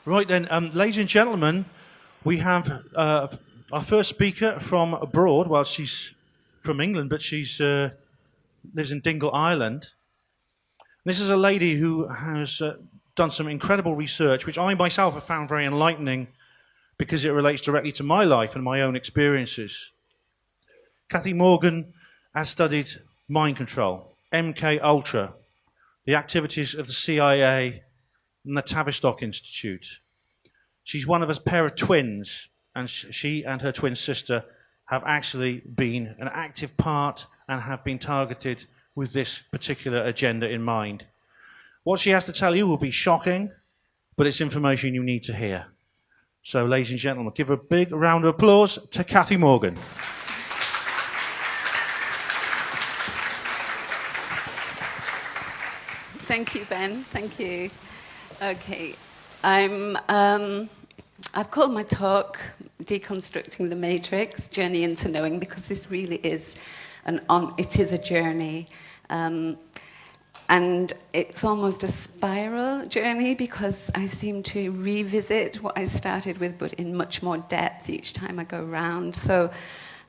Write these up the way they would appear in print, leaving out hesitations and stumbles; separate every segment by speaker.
Speaker 1: Right then, ladies and gentlemen, we have our first speaker from abroad. Well, she's from England, but she's lives in Dingle, Ireland. This is a lady who has done some incredible research, which I myself have found very enlightening because it relates directly to my life and my own experiences. Cathy Morgan has studied mind control, MK Ultra, the activities of the CIA and the Tavistock Institute. She's one of a pair of twins, and she and her twin sister have actually been an active part and have been targeted with this particular agenda in mind. What she has to tell you will be shocking, but it's information you need to hear. So, ladies and gentlemen, give a big round of applause to Cathy Morgan.
Speaker 2: Thank you, Ben. Thank you. Okay. I've called my talk Deconstructing the Matrix, Journey into Knowing, because this really is it is a journey. And it's almost a spiral journey because I seem to revisit what I started with, but in much more depth each time I go around. So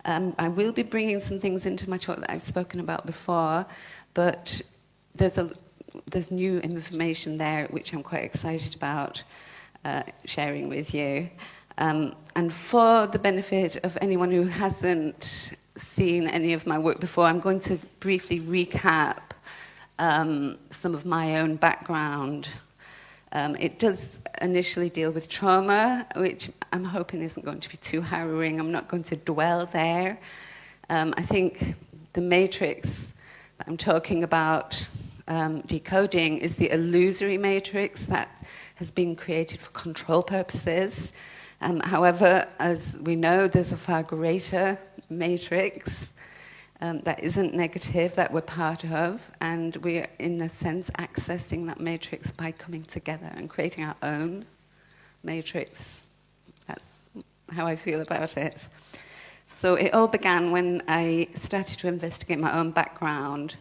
Speaker 2: I will be bringing some things into my talk that I've spoken about before, but there's new information there which I'm quite excited about sharing with you. And for the benefit of anyone who hasn't seen any of my work before, I'm going to briefly recap some of my own background. It does initially deal with trauma, which I'm hoping isn't going to be too harrowing. I'm not going to dwell there. I think the matrix that I'm talking about decoding is the illusory matrix that has been created for control purposes. However, as we know, there's a far greater matrix that isn't negative, that we're part of, and we're, in a sense, accessing that matrix by coming together and creating our own matrix. That's how I feel about it. So it all began when I started to investigate my own background,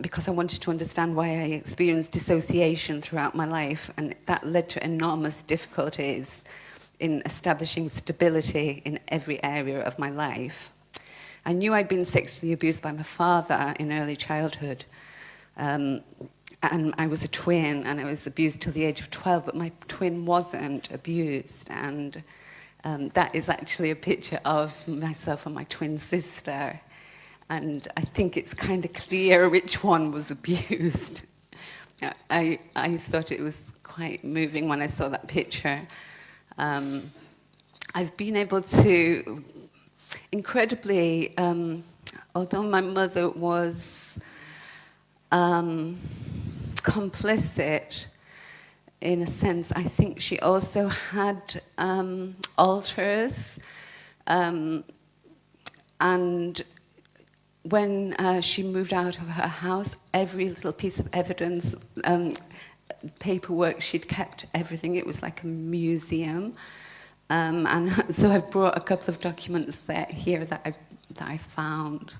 Speaker 2: because I wanted to understand why I experienced dissociation throughout my life, and that led to enormous difficulties in establishing stability in every area of my life. I knew I'd been sexually abused by my father in early childhood, and I was a twin, and I was abused till the age of 12, but my twin wasn't abused, and that is actually a picture of myself and my twin sister. And I think it's kind of clear which one was abused. I thought it was quite moving when I saw that picture. I've been able to, incredibly, although my mother was complicit, in a sense, I think she also had alters. And when she moved out of her house, every little piece of evidence, paperwork, she'd kept everything. It was like a museum. And so I've brought a couple of documents here that I found,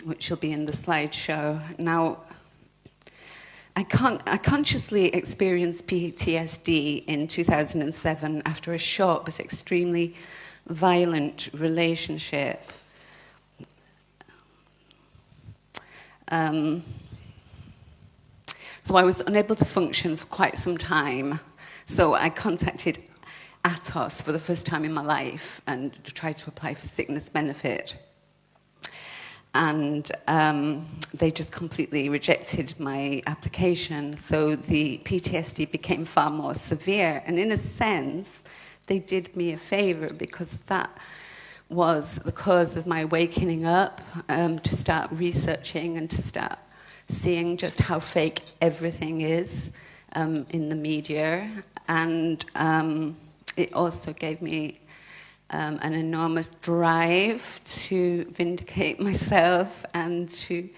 Speaker 2: which will be in the slideshow. Now, I consciously experienced PTSD in 2007 after a short but extremely violent relationship. So I was unable to function for quite some time. So I contacted Atos for the first time in my life and tried to apply for sickness benefit. And they just completely rejected my application. So the PTSD became far more severe. And in a sense, they did me a favor because that was the cause of my waking up, to start researching and to start seeing just how fake everything is in the media. And it also gave me an enormous drive to vindicate myself and to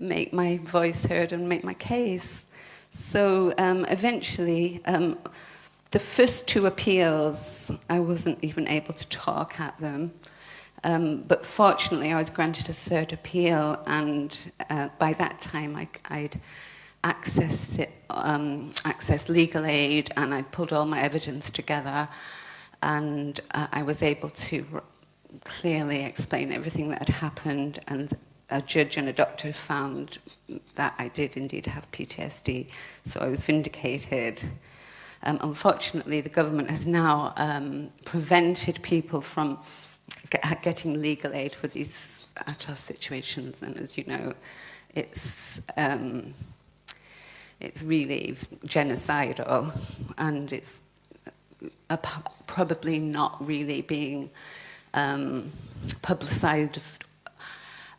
Speaker 2: make my voice heard and make my case. So eventually, the first two appeals, I wasn't even able to talk at them. But fortunately, I was granted a third appeal, and by that time, I'd accessed legal aid, and I pulled all my evidence together, and I was able to clearly explain everything that had happened, and a judge and a doctor found that I did indeed have PTSD, so I was vindicated. Unfortunately, the government has now prevented people from getting legal aid for these ATOS situations, and as you know, it's really genocidal, and it's probably not really being publicised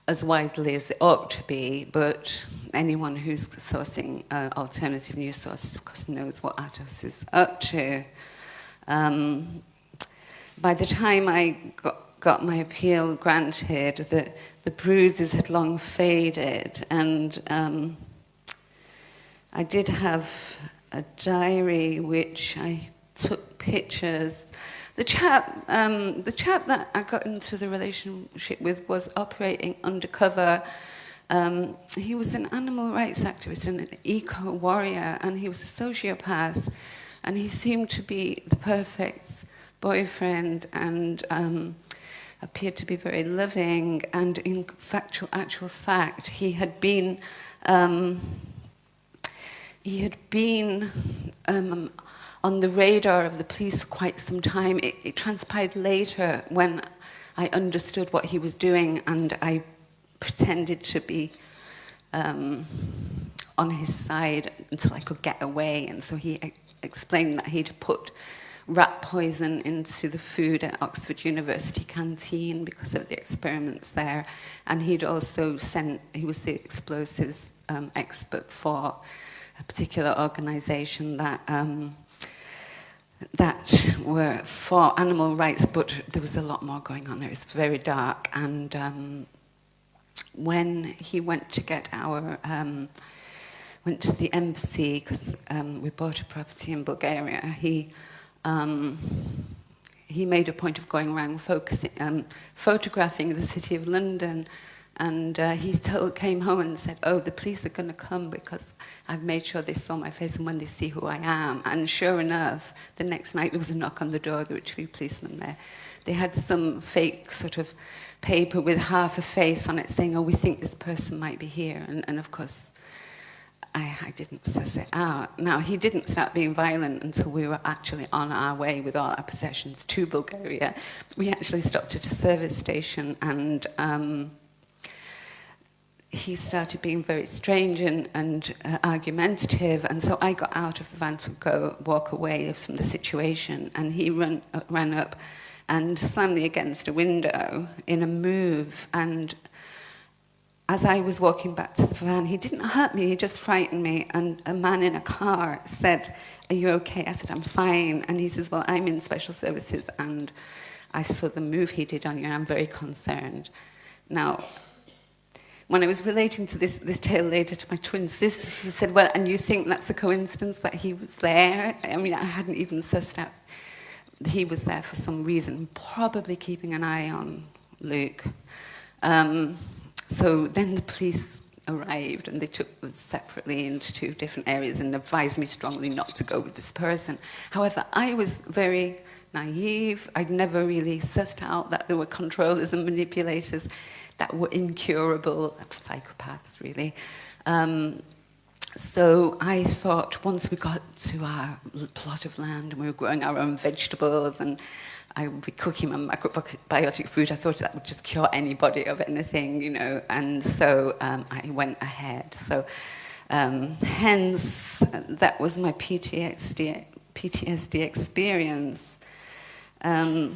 Speaker 2: as widely as it ought to be, but anyone who's sourcing alternative news sources, of course, knows what ATOS is up to. By the time I got my appeal granted, the bruises had long faded, and I did have a diary which I took pictures. The chap that I got into the relationship with was operating undercover. He was an animal rights activist and an eco-warrior, and he was a sociopath, and he seemed to be the perfect boyfriend, and appeared to be very loving, and in actual fact, he had been on the radar of the police for quite some time. It transpired later when I understood what he was doing, and I pretended to be on his side until I could get away. And so he explained that he'd put rat poison into the food at Oxford University canteen because of the experiments there. And he'd also he was the explosives expert for a particular organisation that were for animal rights, but there was a lot more going on there. It was very dark. And when he went to get went to the embassy, because we bought a property in Bulgaria, he made a point of going around photographing the city of London. And he came home and said, "Oh, the police are going to come because I've made sure they saw my face and when they see who I am." And sure enough, the next night there was a knock on the door. There were 2 policemen there. They had some fake sort of paper with half a face on it saying, "Oh, we think this person might be here." And of course, I didn't suss it out. Now, he didn't start being violent until we were actually on our way with all our possessions to Bulgaria. We actually stopped at a service station, and he started being very strange and argumentative, and so I got out of the van to walk away from the situation, and he ran up and slammed me against a window in a move, and as I was walking back to the van, he didn't hurt me, he just frightened me, and a man in a car said, "Are you okay?" I said, "I'm fine." And he says, "Well, I'm in special services, and I saw the move he did on you, and I'm very concerned." Now, when I was relating to this tale later to my twin sister, she said, "Well, and you think that's a coincidence that he was there?" I mean, I hadn't even sussed out he was there for some reason, probably keeping an eye on Luke. So then the police arrived, and they took us separately into 2 different areas and advised me strongly not to go with this person. However, I was very naive. I'd never really sussed out that there were controllers and manipulators that were incurable psychopaths, really. So I thought once we got to our plot of land and we were growing our own vegetables and I would be cooking my macrobiotic food, I thought that would just cure anybody of anything, you know. And so I went ahead. So hence, that was my PTSD experience. Now,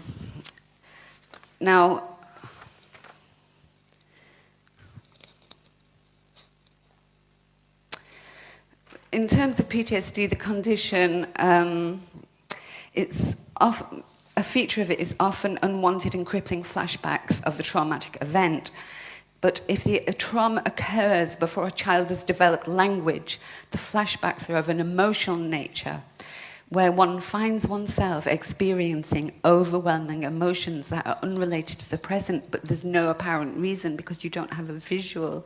Speaker 2: in terms of PTSD, the condition, it's often, a feature of it is often unwanted and crippling flashbacks of the traumatic event. But if the trauma occurs before a child has developed language, the flashbacks are of an emotional nature, where one finds oneself experiencing overwhelming emotions that are unrelated to the present, but there's no apparent reason because you don't have a visual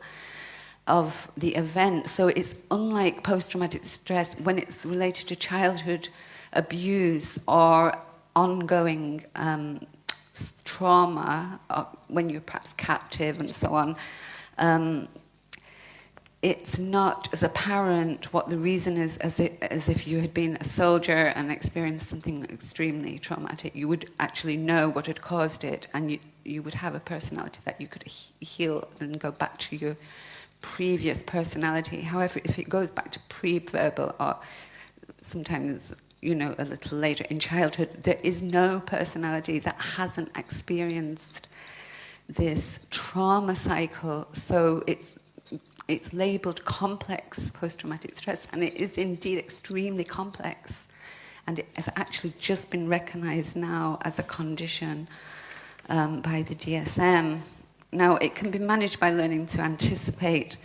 Speaker 2: of the event. So it's unlike post-traumatic stress when it's related to childhood abuse or ongoing trauma, when you're perhaps captive and so on. It's not as apparent what the reason is as if you had been a soldier and experienced something extremely traumatic. You would actually know what had caused it, and you would have a personality that you could heal and go back to your previous personality. However, if it goes back to pre-verbal or sometimes, a little later in childhood, there is no personality that hasn't experienced this trauma cycle. So it's labelled complex post-traumatic stress, and it is indeed extremely complex. And it has actually just been recognised now as a condition by the DSM. Now, it can be managed by learning to anticipate.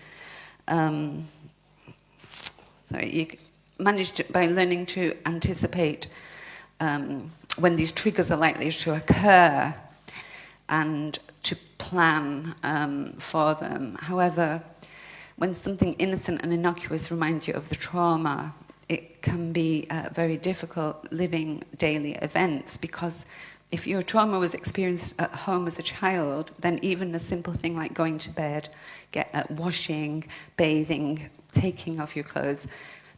Speaker 2: Managed by learning to anticipate when these triggers are likely to occur, and to plan for them. However, when something innocent and innocuous reminds you of the trauma, it can be very difficult living daily events, because if your trauma was experienced at home as a child, then even a simple thing like going to bed, washing, bathing, taking off your clothes,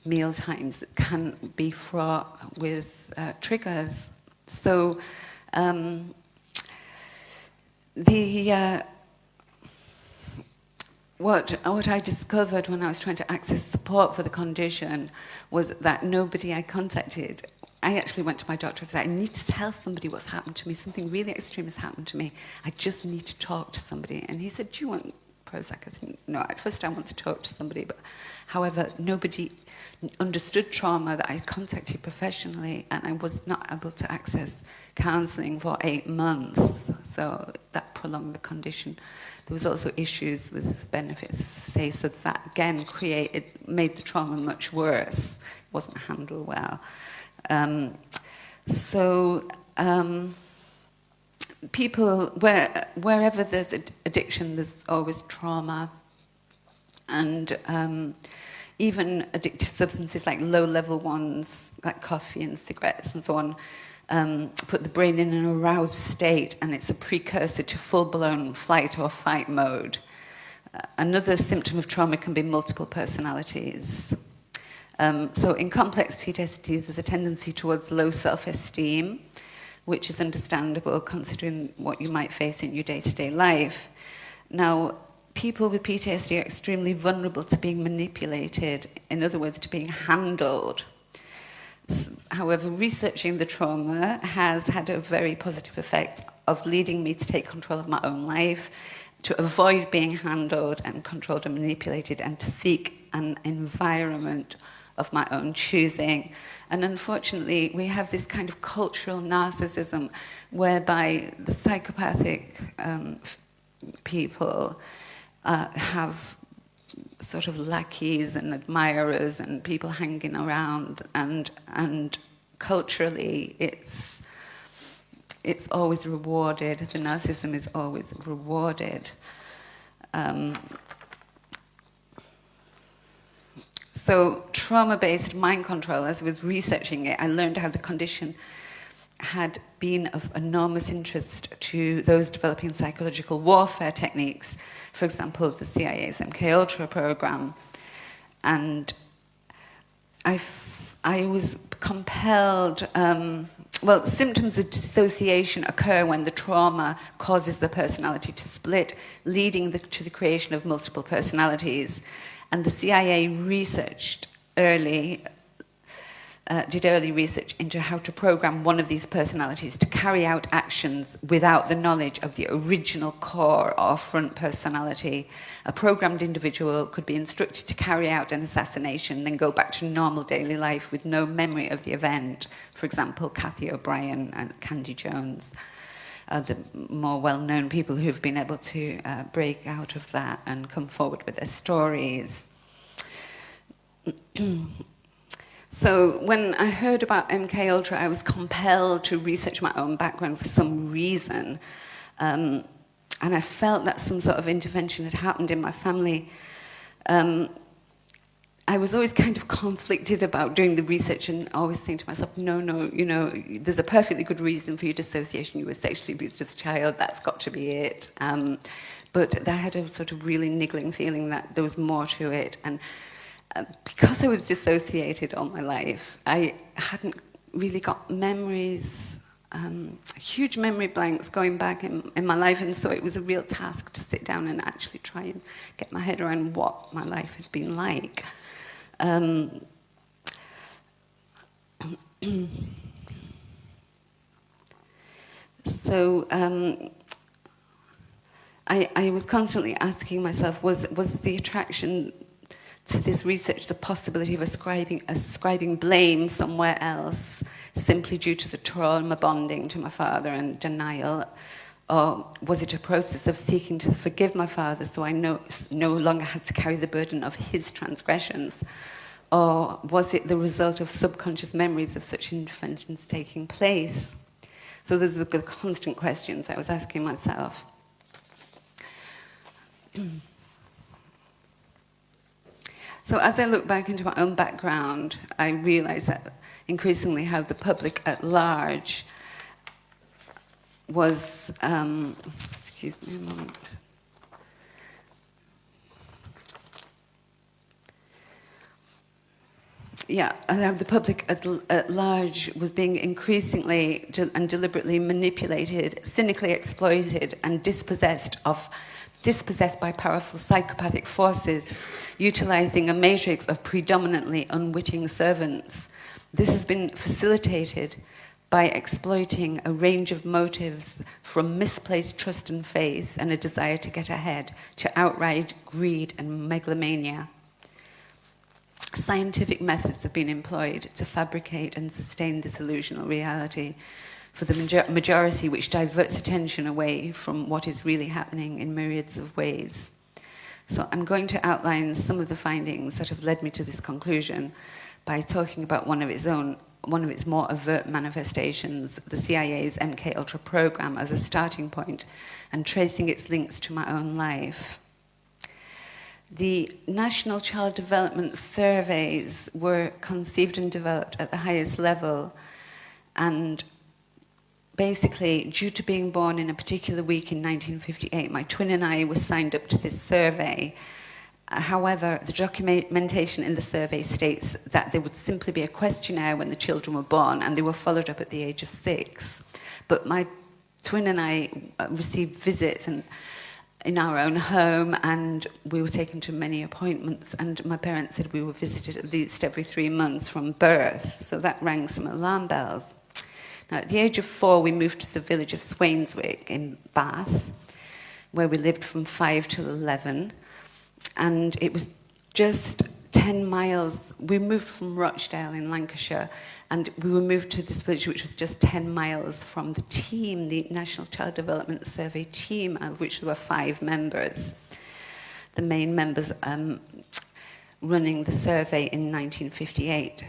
Speaker 2: meal times can be fraught with triggers. So what I discovered when I was trying to access support for the condition was that nobody I contacted, I actually went to my doctor and said, I need to tell somebody what's happened to me. Something really extreme has happened to me. I just need to talk to somebody. And he said, do you want Prozac? I said, no, at first I want to talk to somebody. But however, nobody understood trauma that I contacted professionally, and I was not able to access counselling for 8 months. So that prolonged the condition. There was also issues with benefits, so that again made the trauma much worse. It wasn't handled well. People, wherever there's addiction, there's always trauma. And even addictive substances like low-level ones, like coffee and cigarettes and so on, put the brain in an aroused state, and it's a precursor to full-blown flight or fight mode. Another symptom of trauma can be multiple personalities. So in complex PTSD, there's a tendency towards low self-esteem, which is understandable considering what you might face in your day-to-day life. Now, people with PTSD are extremely vulnerable to being manipulated, in other words, to being handled. However, researching the trauma has had a very positive effect of leading me to take control of my own life, to avoid being handled and controlled and manipulated, and to seek an environment of my own choosing. And unfortunately, we have this kind of cultural narcissism whereby the psychopathic people have sort of lackeys and admirers and people hanging around, and culturally it's always rewarded. The narcissism is always rewarded. So trauma-based mind control, as I was researching it, I learned how the condition had been of enormous interest to those developing psychological warfare techniques, for example, the CIA's MKUltra program. And I was compelled, symptoms of dissociation occur when the trauma causes the personality to split, leading to the creation of multiple personalities. And the CIA did early research into how to program one of these personalities to carry out actions without the knowledge of the original core or front personality. A programmed individual could be instructed to carry out an assassination, then go back to normal daily life with no memory of the event. For example, Kathy O'Brien and Candy Jones are the more well-known people who've been able to break out of that and come forward with their stories. So when I heard about MKUltra, I was compelled to research my own background for some reason. And I felt that some sort of intervention had happened in my family I was always kind of conflicted about doing the research and always saying to myself, no, there's a perfectly good reason for your dissociation. You were sexually abused as a child, that's got to be it. But I had a sort of really niggling feeling that there was more to it. And because I was dissociated all my life, I hadn't really got memories, huge memory blanks going back in my life. And so it was a real task to sit down and actually try and get my head around what my life had been like. So I was constantly asking myself, was the attraction to this research the possibility of ascribing blame somewhere else simply due to the trauma bonding to my father and denial? Or was it a process of seeking to forgive my father so I no longer had to carry the burden of his transgressions? Or was it the result of subconscious memories of such interventions taking place? So those are the constant questions I was asking myself. So as I look back into my own background, I realize that increasingly how the public at large was, excuse me a moment. Yeah, and how the public at large was being increasingly and deliberately manipulated, cynically exploited, and dispossessed by powerful psychopathic forces, utilizing a matrix of predominantly unwitting servants. This has been facilitated by exploiting a range of motives from misplaced trust and faith and a desire to get ahead to outright greed and megalomania. Scientific methods have been employed to fabricate and sustain this illusional reality for the majority, which diverts attention away from what is really happening in myriads of ways. So I'm going to outline some of the findings that have led me to this conclusion by talking about one of its more overt manifestations, the CIA's MKUltra program, as a starting point, and tracing its links to my own life. The National Child Development Surveys were conceived and developed at the highest level, and basically, due to being born in a particular week in 1958, my twin and I were signed up to this survey. However, the documentation in the survey states that there would simply be a questionnaire when the children were born, and they were followed up at the age of 6. But my twin and I received visits in our own home, and we were taken to many appointments, and my parents said we were visited at least every 3 months from birth, so that rang some alarm bells. Now, at the age of 4, we moved to the village of Swainswick in Bath, where we lived from 5 till 11, and it was just 10 miles. We moved from Rochdale in Lancashire, and we were moved to this village which was just 10 miles from the team, the National Child Development Survey team, of which there were 5 members. The main members running the survey in 1958.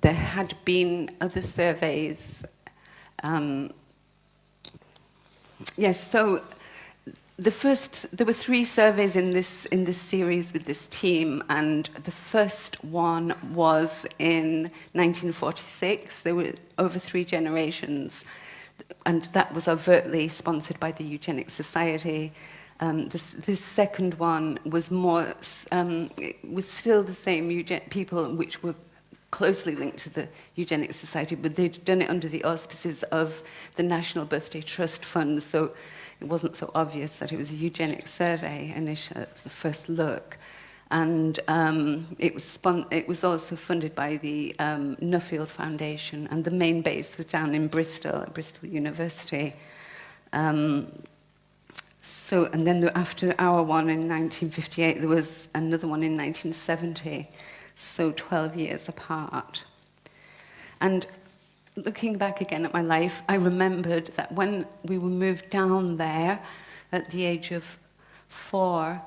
Speaker 2: There had been other surveys. So there were 3 surveys in this series with this team, and the first one was in 1946. There were over 3 generations, and that was overtly sponsored by the Eugenics Society. This second one was more, it was still the same people which were closely linked to the Eugenics Society, but they'd done it under the auspices of the National Birthday Trust Fund, so it wasn't so obvious that it was a eugenics survey initially at the first look. And it was also funded by the Nuffield Foundation, and the main base was down in Bristol, at Bristol University. And then after our one in 1958, there was another one in 1970, so 12 years apart. And looking back again at my life, I remembered that when we were moved down there at the age of 4,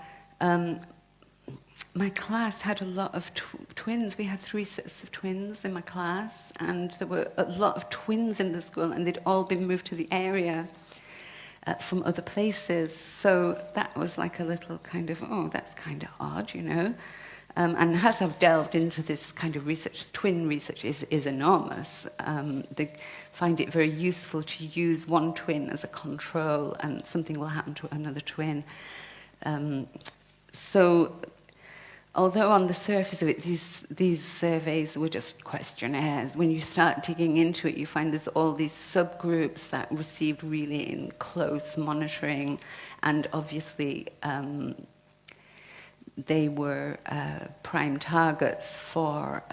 Speaker 2: my class had a lot of twins. We had 3 sets of twins in my class, and there were a lot of twins in the school, and they'd all been moved to the area. from other places. So that was like a little kind of, oh, that's kind of odd, you know. And as I've delved into this kind of research, twin research is enormous. They find it very useful to use one twin as a control, and something will happen to another twin. So, although on the surface of it, these surveys were just questionnaires, when you start digging into it, you find there's all these subgroups that received really in close monitoring, and obviously they were prime targets for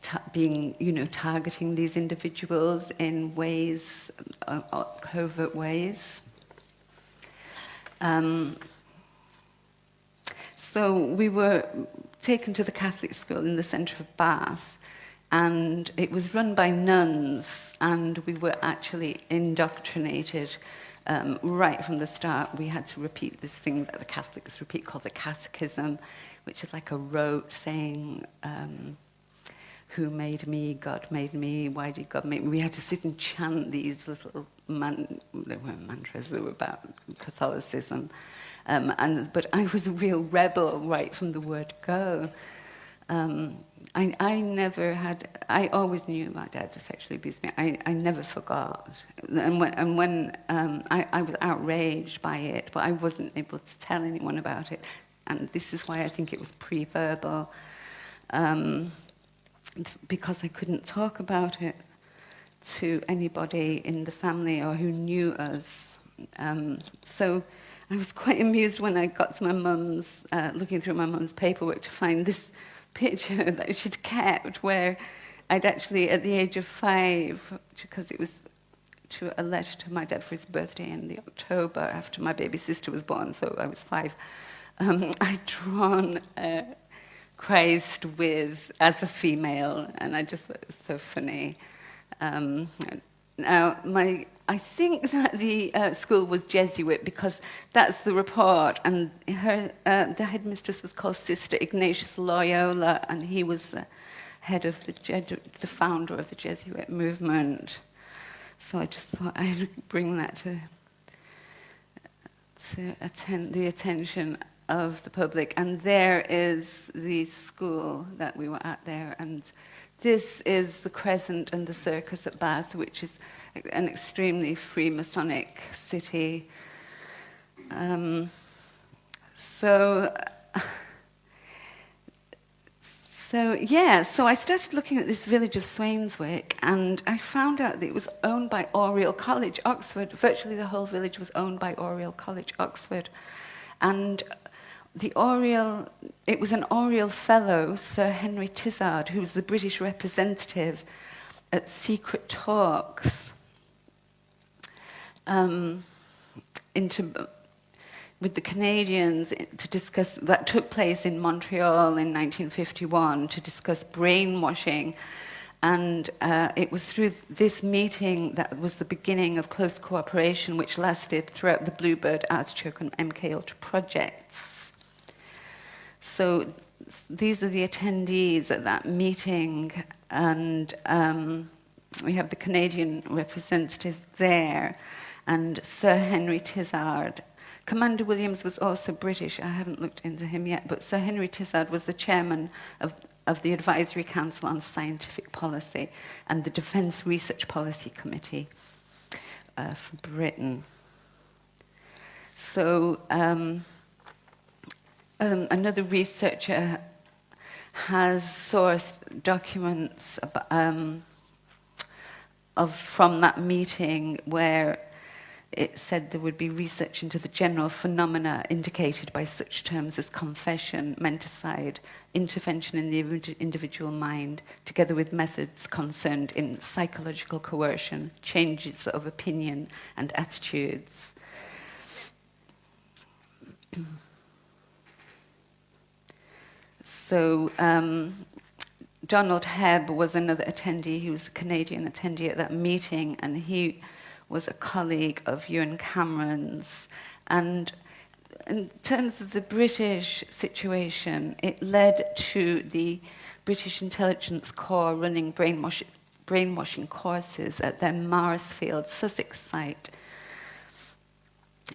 Speaker 2: targeting these individuals in ways, covert ways. So we were taken to the Catholic school in the centre of Bath, and it was run by nuns, and we were actually indoctrinated right from the start. We had to repeat this thing that the Catholics repeat called the Catechism, which is like a rote saying, who made me? God made me. Why did God make me? We had to sit and chant these little they weren't mantras, they were about Catholicism. But I was a real rebel right from the word go. I always knew my dad sexually abused me. I never forgot. And when I was outraged by it, but I wasn't able to tell anyone about it. And this is why I think it was pre-verbal, because I couldn't talk about it to anybody in the family or who knew us. So I was quite amused when I got to my mum's, looking through my mum's paperwork to find this picture that she'd kept where I'd actually, at the age of 5, because it was to a letter to my dad for his birthday in the October after my baby sister was born, so I was 5, I'd drawn Christ as a female, and I just thought it was so funny. Now, I think that the school was Jesuit because that's the report, and the headmistress was called Sister Ignatius Loyola, and he was the head of the founder of the Jesuit movement. So I just thought I'd bring that to the attention of the public. And there is the school that we were at there, and this is the Crescent and the Circus at Bath, which is an extremely Freemasonic city. So I started looking at this village of Swainswick, and I found out that it was owned by Oriel College, Oxford. Virtually the whole village was owned by Oriel College, Oxford. And it was an Oriel Fellow, Sir Henry Tizard, who was the British representative at secret talks with the Canadians to discuss, that took place in Montreal in 1951, to discuss brainwashing. And it was through this meeting that was the beginning of close cooperation, which lasted throughout the Bluebird, Artichoke, and MK Ultra projects. So these are the attendees at that meeting, and we have the Canadian representatives there, and Sir Henry Tizard. Commander Williams was also British. I haven't looked into him yet, but Sir Henry Tizard was the chairman of the Advisory Council on Scientific Policy and the Defence Research Policy Committee for Britain. So another researcher has sourced documents from that meeting where it said there would be research into the general phenomena indicated by such terms as confession, menticide, intervention in the individual mind, together with methods concerned in psychological coercion, changes of opinion and attitudes. So Donald Hebb was another attendee. He was a Canadian attendee at that meeting, and he was a colleague of Ewan Cameron's. And in terms of the British situation, it led to the British Intelligence Corps running brainwashing courses at their Marsfield, Sussex site,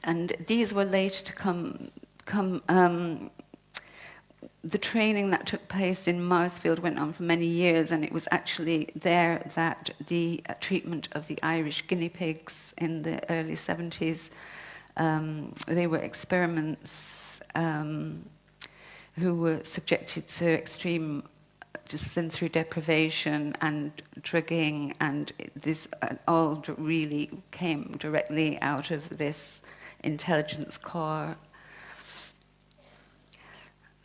Speaker 2: And these were later to come the training that took place in Marsfield went on for many years, and it was actually there that the treatment of the Irish guinea pigs in the early 70s, they were experiments who were subjected to extreme sensory deprivation and drugging, and this all really came directly out of this intelligence corps.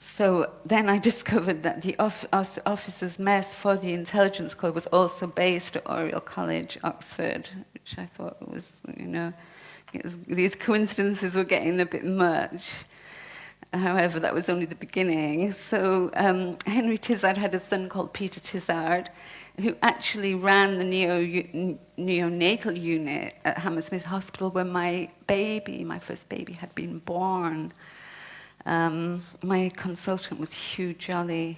Speaker 2: So then I discovered that the officers' mess for the intelligence corps was also based at Oriel College, Oxford, which I thought was, these coincidences were getting a bit much. However, that was only the beginning. So Henry Tizard had a son called Peter Tizard, who actually ran the neonatal unit at Hammersmith Hospital when my first baby, had been born. My consultant was Hugh Jolly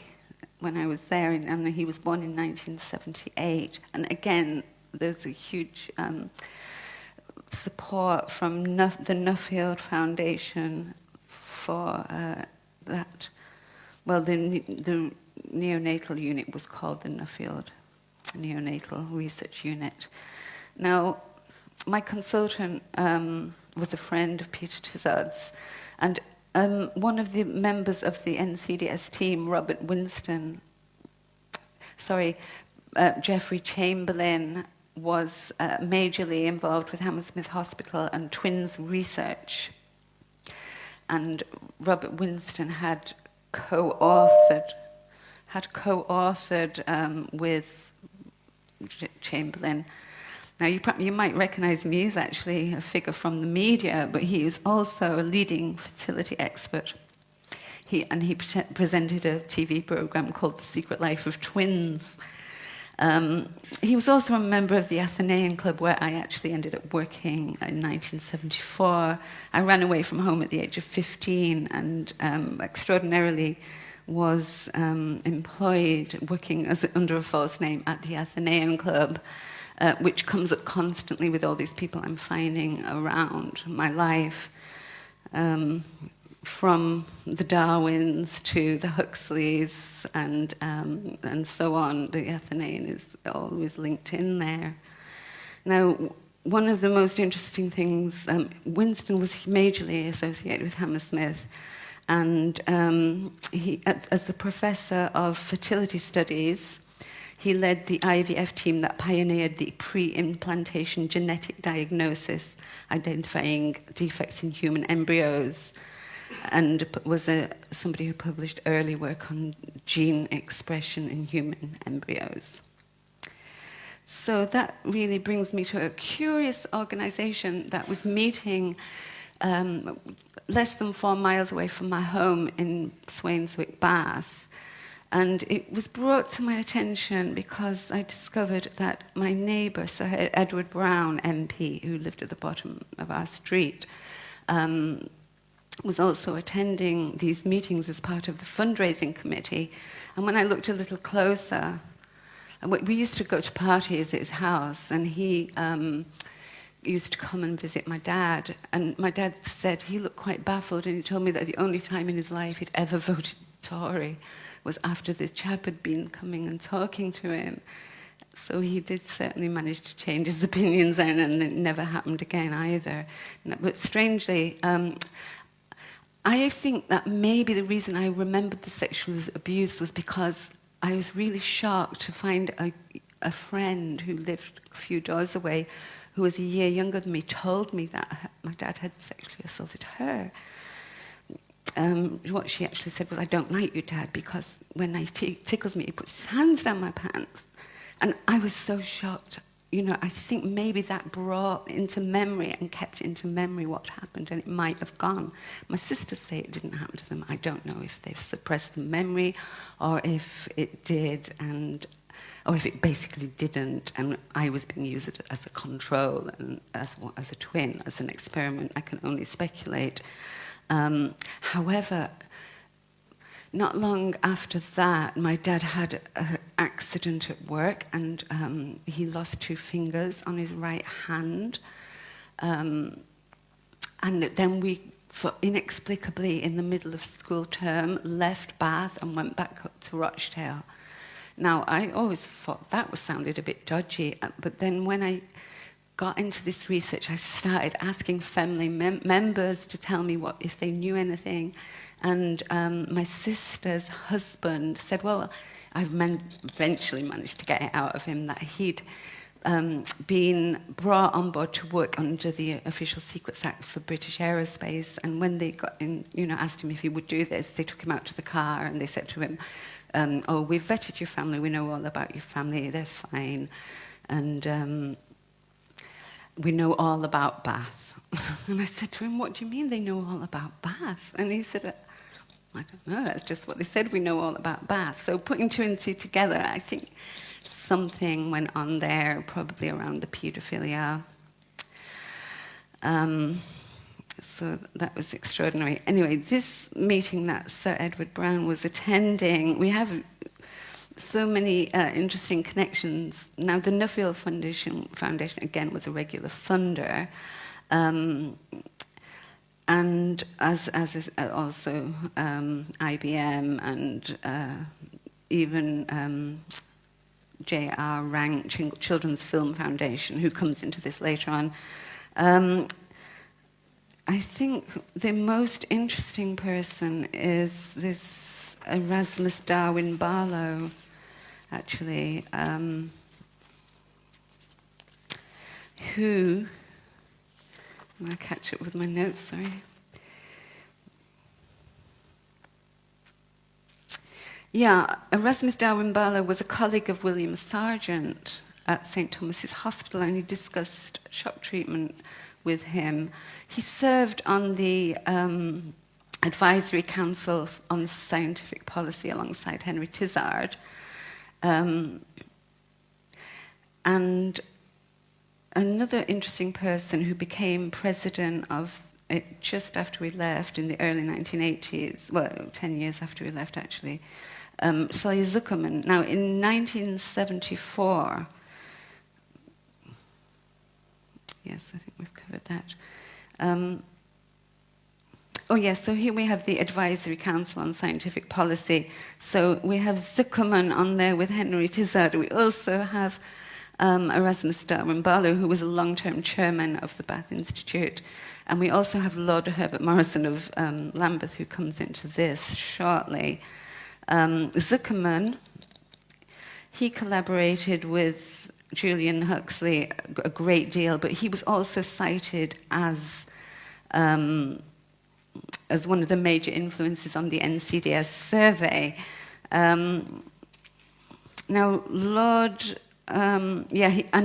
Speaker 2: when I was there, and he was born in 1978. And again, there's a huge support from the Nuffield Foundation for that. Well, the neonatal unit was called the Nuffield Neonatal Research Unit. Now, my consultant was a friend of Peter Tizard's, and one of the members of the NCDS team, Geoffrey Chamberlain, was majorly involved with Hammersmith Hospital and twins research. And Robert Winston had co-authored with Chamberlain. Now, you might recognize me as actually a figure from the media, but he is also a leading fertility expert. He presented a TV program called The Secret Life of Twins. He was also a member of the Athenaeum Club, where I actually ended up working in 1974. I ran away from home at the age of 15 and extraordinarily was employed working under a false name at the Athenaeum Club, which comes up constantly with all these people I'm finding around my life, from the Darwins to the Huxleys and so on. The Athenaeum is always linked in there. Now, one of the most interesting things, Winston was majorly associated with Hammersmith, and as the professor of fertility studies, he led the IVF team that pioneered the pre-implantation genetic diagnosis, identifying defects in human embryos, and was somebody who published early work on gene expression in human embryos. So that really brings me to a curious organization that was meeting less than 4 miles away from my home in Swainswick, Bath. And it was brought to my attention because I discovered that my neighbour, Sir Edward Brown, MP, who lived at the bottom of our street, was also attending these meetings as part of the fundraising committee. And when I looked a little closer, we used to go to parties at his house, and he used to come and visit my dad. And my dad said he looked quite baffled, and he told me that the only time in his life he'd ever voted Tory was after this chap had been coming and talking to him. So he did certainly manage to change his opinions then, and it never happened again either. But strangely, I think that maybe the reason I remembered the sexual abuse was because I was really shocked to find a friend who lived a few doors away, who was a year younger than me, told me that my dad had sexually assaulted her. What she actually said was, "I don't like you, Dad, because when he tickles me, he puts his hands down my pants." And I was so shocked. I think maybe that brought into memory and kept into memory what happened, and it might have gone. My sisters say it didn't happen to them. I don't know if they've suppressed the memory or if it did, or if it basically didn't, and I was being used as a control and as a twin, as an experiment. I can only speculate. However, not long after that, my dad had an accident at work, and he lost 2 fingers on his right hand. And then we, inexplicably, in the middle of school term, left Bath and went back up to Rochdale. Now, I always thought that sounded a bit dodgy, but then when I got into this research, I started asking family members to tell me if they knew anything. And my sister's husband said, well, I've eventually managed to get it out of him that he'd been brought on board to work under the Official Secrets Act for British Aerospace. And when they got in, asked him if he would do this, they took him out to the car and they said to him, oh, we've vetted your family, we know all about your family, they're fine. And we know all about Bath. And I said to him, what do you mean they know all about Bath? And he said, I don't know, that's just what they said, we know all about Bath. So putting two and two together, I think something went on there, probably around the paedophilia. So that was extraordinary. Anyway, this meeting that Sir Edward Brown was attending, we have so many interesting connections. Now, the Nuffield Foundation, again, was a regular funder. And as is also IBM and even J.R. Rank, Children's Film Foundation, who comes into this later on. I think the most interesting person is this Erasmus Darwin Barlow, actually, who, I'm going to catch up with my notes, sorry. Yeah, Erasmus Darwin Barlow was a colleague of William Sargent at St. Thomas's Hospital, and he discussed shock treatment with him. He served on the Advisory Council on Scientific Policy alongside Henry Tizard. And another interesting person who became president of it just after we left in the early 1980s, well, 10 years after we left, actually, Solly Zuckerman. Now, in 1974, yes, I think we've covered that. So here we have the Advisory Council on Scientific Policy. So we have Zuckerman on there with Henry Tizard. We also have Erasmus Darwin Barlow, who was a long-term chairman of the Bath Institute. And we also have Lord Herbert Morrison of Lambeth, who comes into this shortly. Zuckerman, he collaborated with Julian Huxley a great deal, but he was also cited as one of the major influences on the NCDS survey. Now,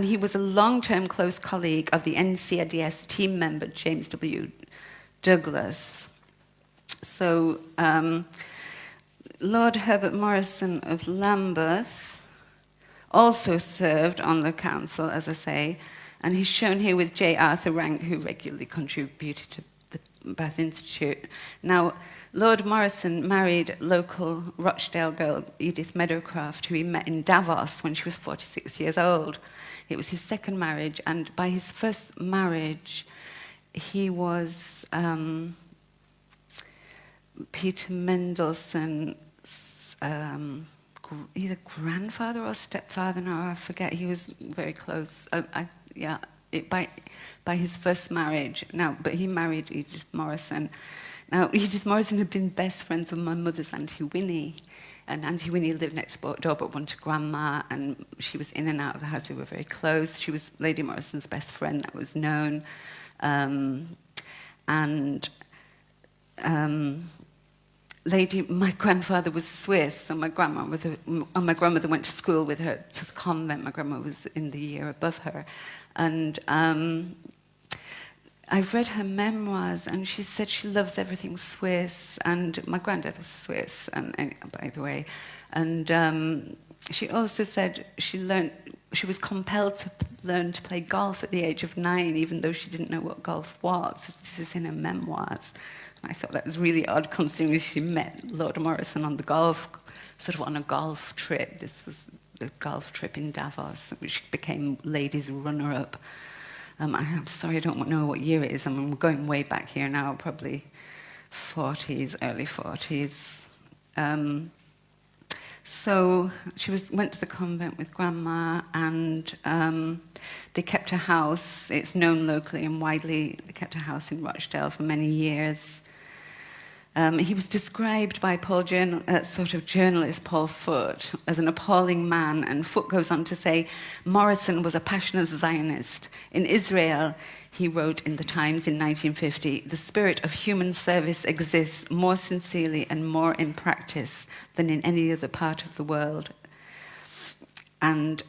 Speaker 2: he was a long-term close colleague of the NCDS team member, James W. Douglas. So, Lord Herbert Morrison of Lambeth also served on the council, as I say, and he's shown here with J. Arthur Rank, who regularly contributed to the Bath Institute. Now, Lord Morrison married local Rochdale girl Edith Meadowcroft, who he met in Davos when she was 46 years old. It was his second marriage, and by his first marriage, he was Peter Mendelssohn's either grandfather or stepfather. Now I forget. He was very close. By his first marriage. Now, but he married Edith Morrison. Now, Edith Morrison had been best friends with my mother's Auntie Winnie, and Auntie Winnie lived next door but went to Grandma, and she was in and out of the house. They were very close. She was Lady Morrison's best friend, that was known, my grandfather was Swiss, so my grandmother went to school with her to the convent. My grandma was in the year above her, and I've read her memoirs, and she said she loves everything Swiss, and my granddad was Swiss, and by the way, and she also said she was compelled to learn to play golf at the age of 9, even though she didn't know what golf was. This is in her memoirs. I thought that was really odd, considering she met Lord Morrison on a golf trip. This was the golf trip in Davos, which became ladies' runner-up. I'm sorry, I don't know what year it is. We're going way back here now, probably 40s, early 40s. So she went to the convent with Grandma, and they kept a house. It's known locally and widely. They kept a house in Rochdale for many years. He was described by journalist Paul Foote as an appalling man, and Foote goes on to say, Morrison was a passionate Zionist. In Israel, he wrote in the Times in 1950, the spirit of human service exists more sincerely and more in practice than in any other part of the world, and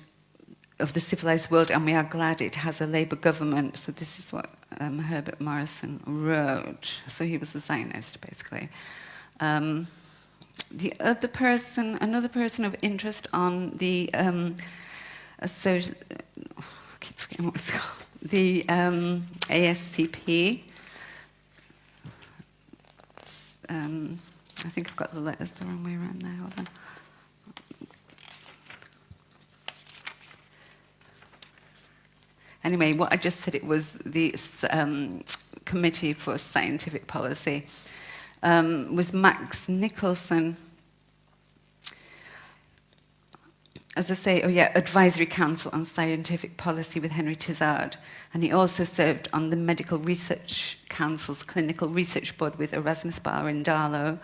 Speaker 2: of the civilized world, and we are glad it has a Labour government. So this is what Herbert Morrison wrote. So he was a Zionist, basically. Another person of interest on the I keep forgetting what it's called. The ASCP. I think I've got the letters the wrong way around now. Hold on. Anyway, what I just said, it was the Committee for Scientific Policy, was Max Nicholson. As I say, Advisory Council on Scientific Policy with Henry Tizard. And he also served on the Medical Research Council's Clinical Research Board with Erasmus Barr in Darlow.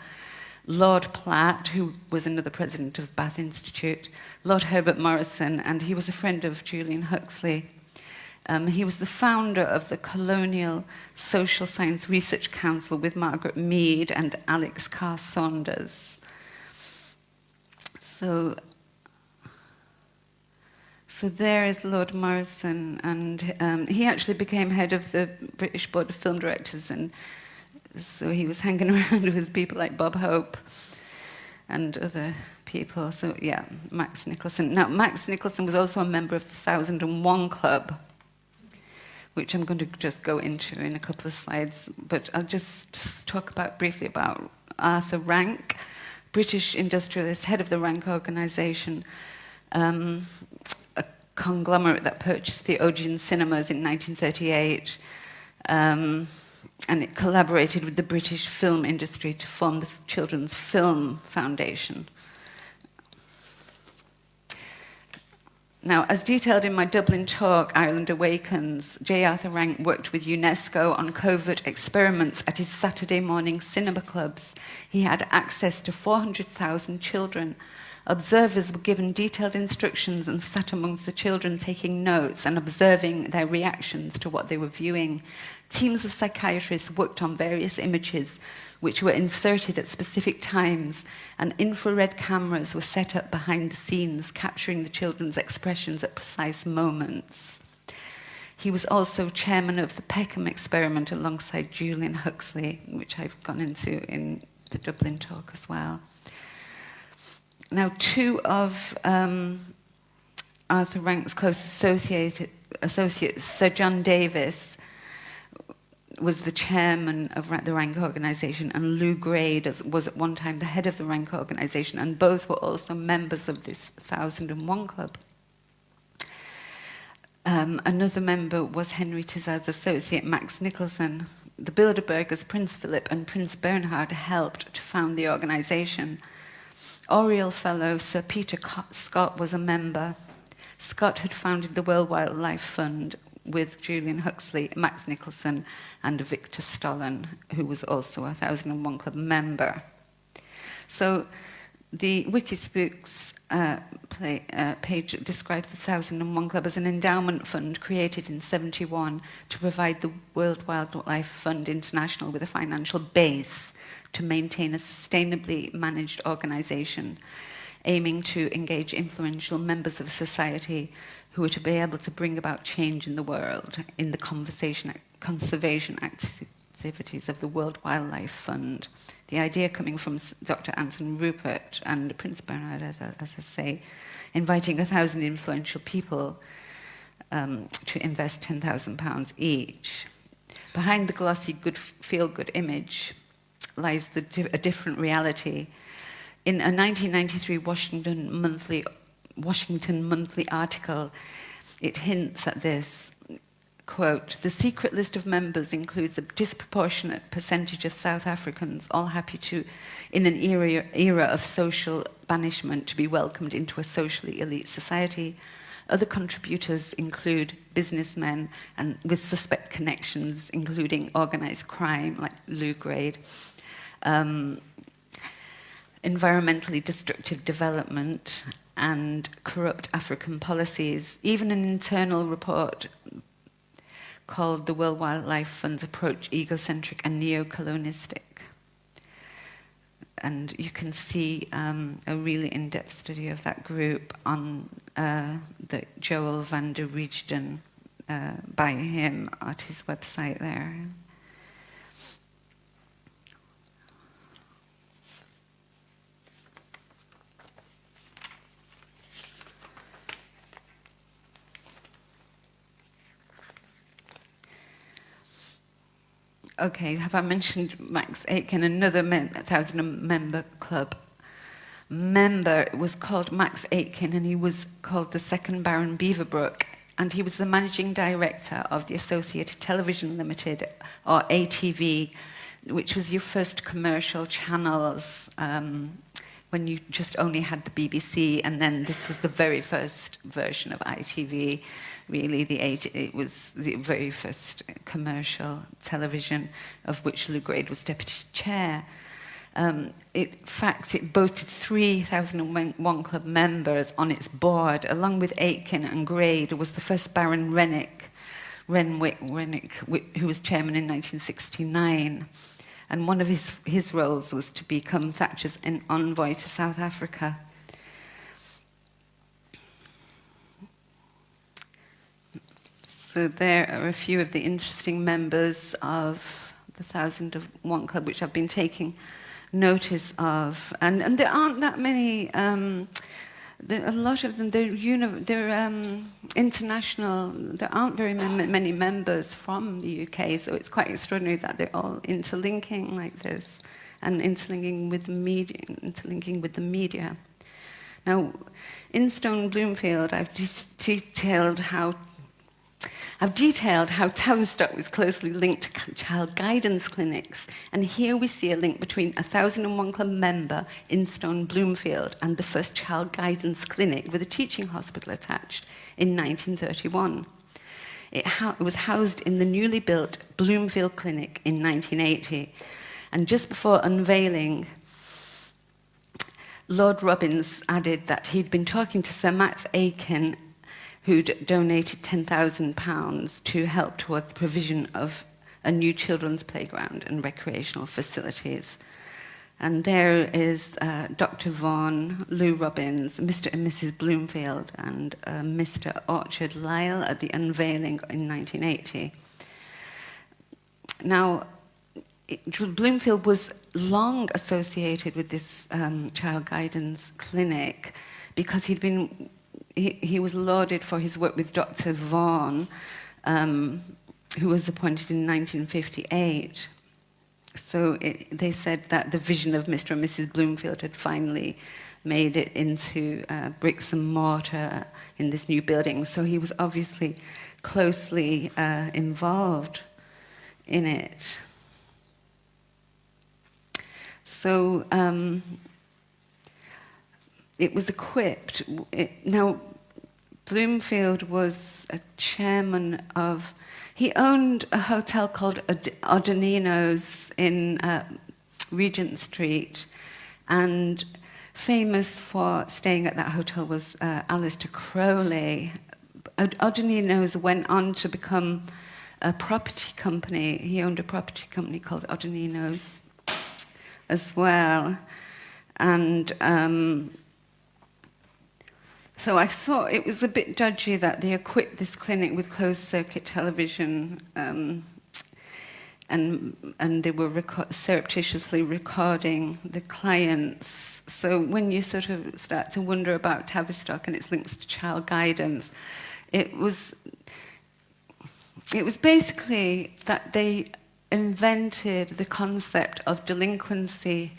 Speaker 2: Lord Platt, who was another president of Bath Institute. Lord Herbert Morrison, and he was a friend of Julian Huxley. He was the founder of the Colonial Social Science Research Council with Margaret Mead and Alex Carr Saunders. So there is Lord Morrison, and he actually became head of the British Board of Film Directors, and so he was hanging around with people like Bob Hope and other people. So yeah, Max Nicholson. Now, Max Nicholson was also a member of the 1001 Club, which I'm going to just go into in a couple of slides, but I'll just talk briefly about Arthur Rank, British industrialist, head of the Rank Organisation, a conglomerate that purchased the Odeon Cinemas in 1938, and it collaborated with the British film industry to form the Children's Film Foundation. Now, as detailed in my Dublin talk, Ireland Awakens, J. Arthur Rank worked with UNESCO on covert experiments at his Saturday morning cinema clubs. He had access to 400,000 children. Observers were given detailed instructions and sat amongst the children taking notes and observing their reactions to what they were viewing. Teams of psychiatrists worked on various images which were inserted at specific times, and infrared cameras were set up behind the scenes, capturing the children's expressions at precise moments. He was also chairman of the Peckham experiment alongside Julian Huxley, which I've gone into in the Dublin talk as well. Now, two of Arthur Rank's close associates, Sir John Davis, was the chairman of the Rank Organisation, and Lou Grade was at one time the head of the Rank Organisation, and both were also members of this 1001 Club. Another member was Henry Tizard's associate, Max Nicholson. The Bilderbergers, Prince Philip and Prince Bernhard, helped to found the organisation. Oriel Fellow Sir Peter Scott was a member. Scott had founded the World Wildlife Fund with Julian Huxley, Max Nicholson, and Victor Stollen, who was also a 1001 Club member. So the Wikispooks page describes the 1001 Club as an endowment fund created in 1971 to provide the World Wildlife Fund International with a financial base to maintain a sustainably managed organisation, aiming to engage influential members of society who were to be able to bring about change in the world in the conservation activities of the World Wildlife Fund. The idea coming from Dr. Anton Rupert and Prince Bernhard, as I say, inviting 1,000 influential people to invest £10,000 each. Behind the glossy, feel-good image lies a different reality. In a 1993 Washington Monthly article, it hints at this. quote, "The secret list of members includes a disproportionate percentage of South Africans, all happy to, in an era of social banishment, to be welcomed into a socially elite society. Other contributors include businessmen and with suspect connections, including organized crime like Lou Grade, environmentally destructive development, and corrupt African policies. Even an internal report called the World Wildlife Fund's approach egocentric and neo-colonistic." And you can see a really in-depth study of that group on the Joel van der Riegden by him at his website there. Okay, have I mentioned Max Aitken, another 1,000-member club member? Was called Max Aitken, and he was called the second Baron Beaverbrook, and he was the managing director of the Associated Television Limited, or ATV, which was your first commercial channels when you just only had the BBC, and then this was the very first version of ITV. Really, it was the very first commercial television, of which Lou Grade was deputy chair. In fact, it boasted 3,001 club members on its board. Along with Aitken and Grade, was the first Baron Renwick, who was chairman in 1969. And one of his roles was to become Thatcher's envoy to South Africa. So there are a few of the interesting members of the 1,001 Club, which I've been taking notice of. And there aren't that many, a lot of them, they're international. There aren't very many members from the UK, so it's quite extraordinary that they're all interlinking like this and interlinking with the media. Now, in Stone Bloomfield, I've detailed how Tavistock was closely linked to child guidance clinics. And here we see a link between a 1,001 Club member in Stone Bloomfield and the first child guidance clinic with a teaching hospital attached in 1931. It was housed in the newly built Bloomfield Clinic in 1980. And just before unveiling, Lord Robbins added that he'd been talking to Sir Max Aitken, who'd donated £10,000 to help towards the provision of a new children's playground and recreational facilities. And there is Dr. Vaughan, Lou Robbins, Mr. and Mrs. Bloomfield, and Mr. Orchard Lyle at the unveiling in 1980. Now, Bloomfield was long associated with this child guidance clinic because he was lauded for his work with Dr. Vaughan, who was appointed in 1958. So they said that the vision of Mr. and Mrs. Bloomfield had finally made it into bricks and mortar in this new building. So he was obviously closely involved in it. So it was equipped. Now, Bloomfield was a chairman of... He owned a hotel called Odonino's in Regent Street, and famous for staying at that hotel was Alistair Crowley. Odonino's went on to become a property company. He owned a property company called Odonino's as well. And so I thought it was a bit dodgy that they equipped this clinic with closed-circuit television, and they were surreptitiously recording the clients. So when you sort of start to wonder about Tavistock and its links to child guidance, it was basically that they invented the concept of delinquency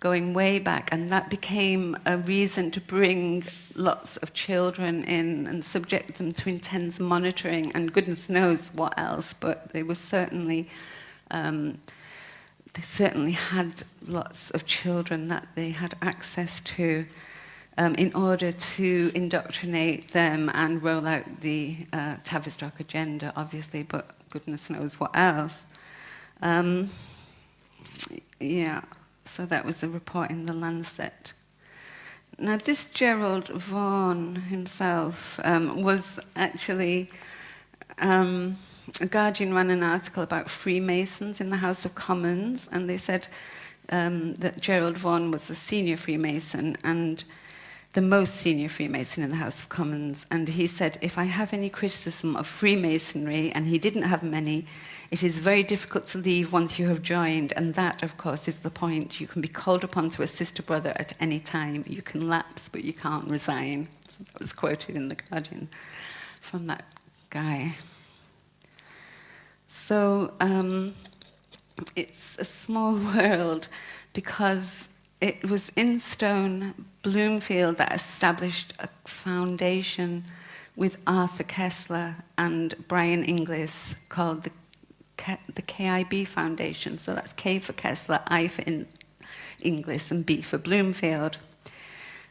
Speaker 2: going way back, and that became a reason to bring lots of children in and subject them to intense monitoring and goodness knows what else. But they were certainly had lots of children that they had access to in order to indoctrinate them and roll out the Tavistock agenda, obviously, but goodness knows what else. Yeah, so that was a report in the Lancet. Now, this Gerald Vaughan himself was actually... Guardian ran an article about Freemasons in the House of Commons, and they said that Gerald Vaughan was the senior Freemason and the most senior Freemason in the House of Commons. And he said, if I have any criticism of Freemasonry, and he didn't have many, it is very difficult to leave once you have joined, and that, of course, is the point. You can be called upon to assist a brother at any time. You can lapse, but you can't resign. So that was quoted in The Guardian from that guy. So it's a small world because it was Instone Bloomfield that established a foundation with Arthur Kessler and Brian Inglis called the KIB Foundation. So that's K for Kessler, I for Inglis, and B for Bloomfield.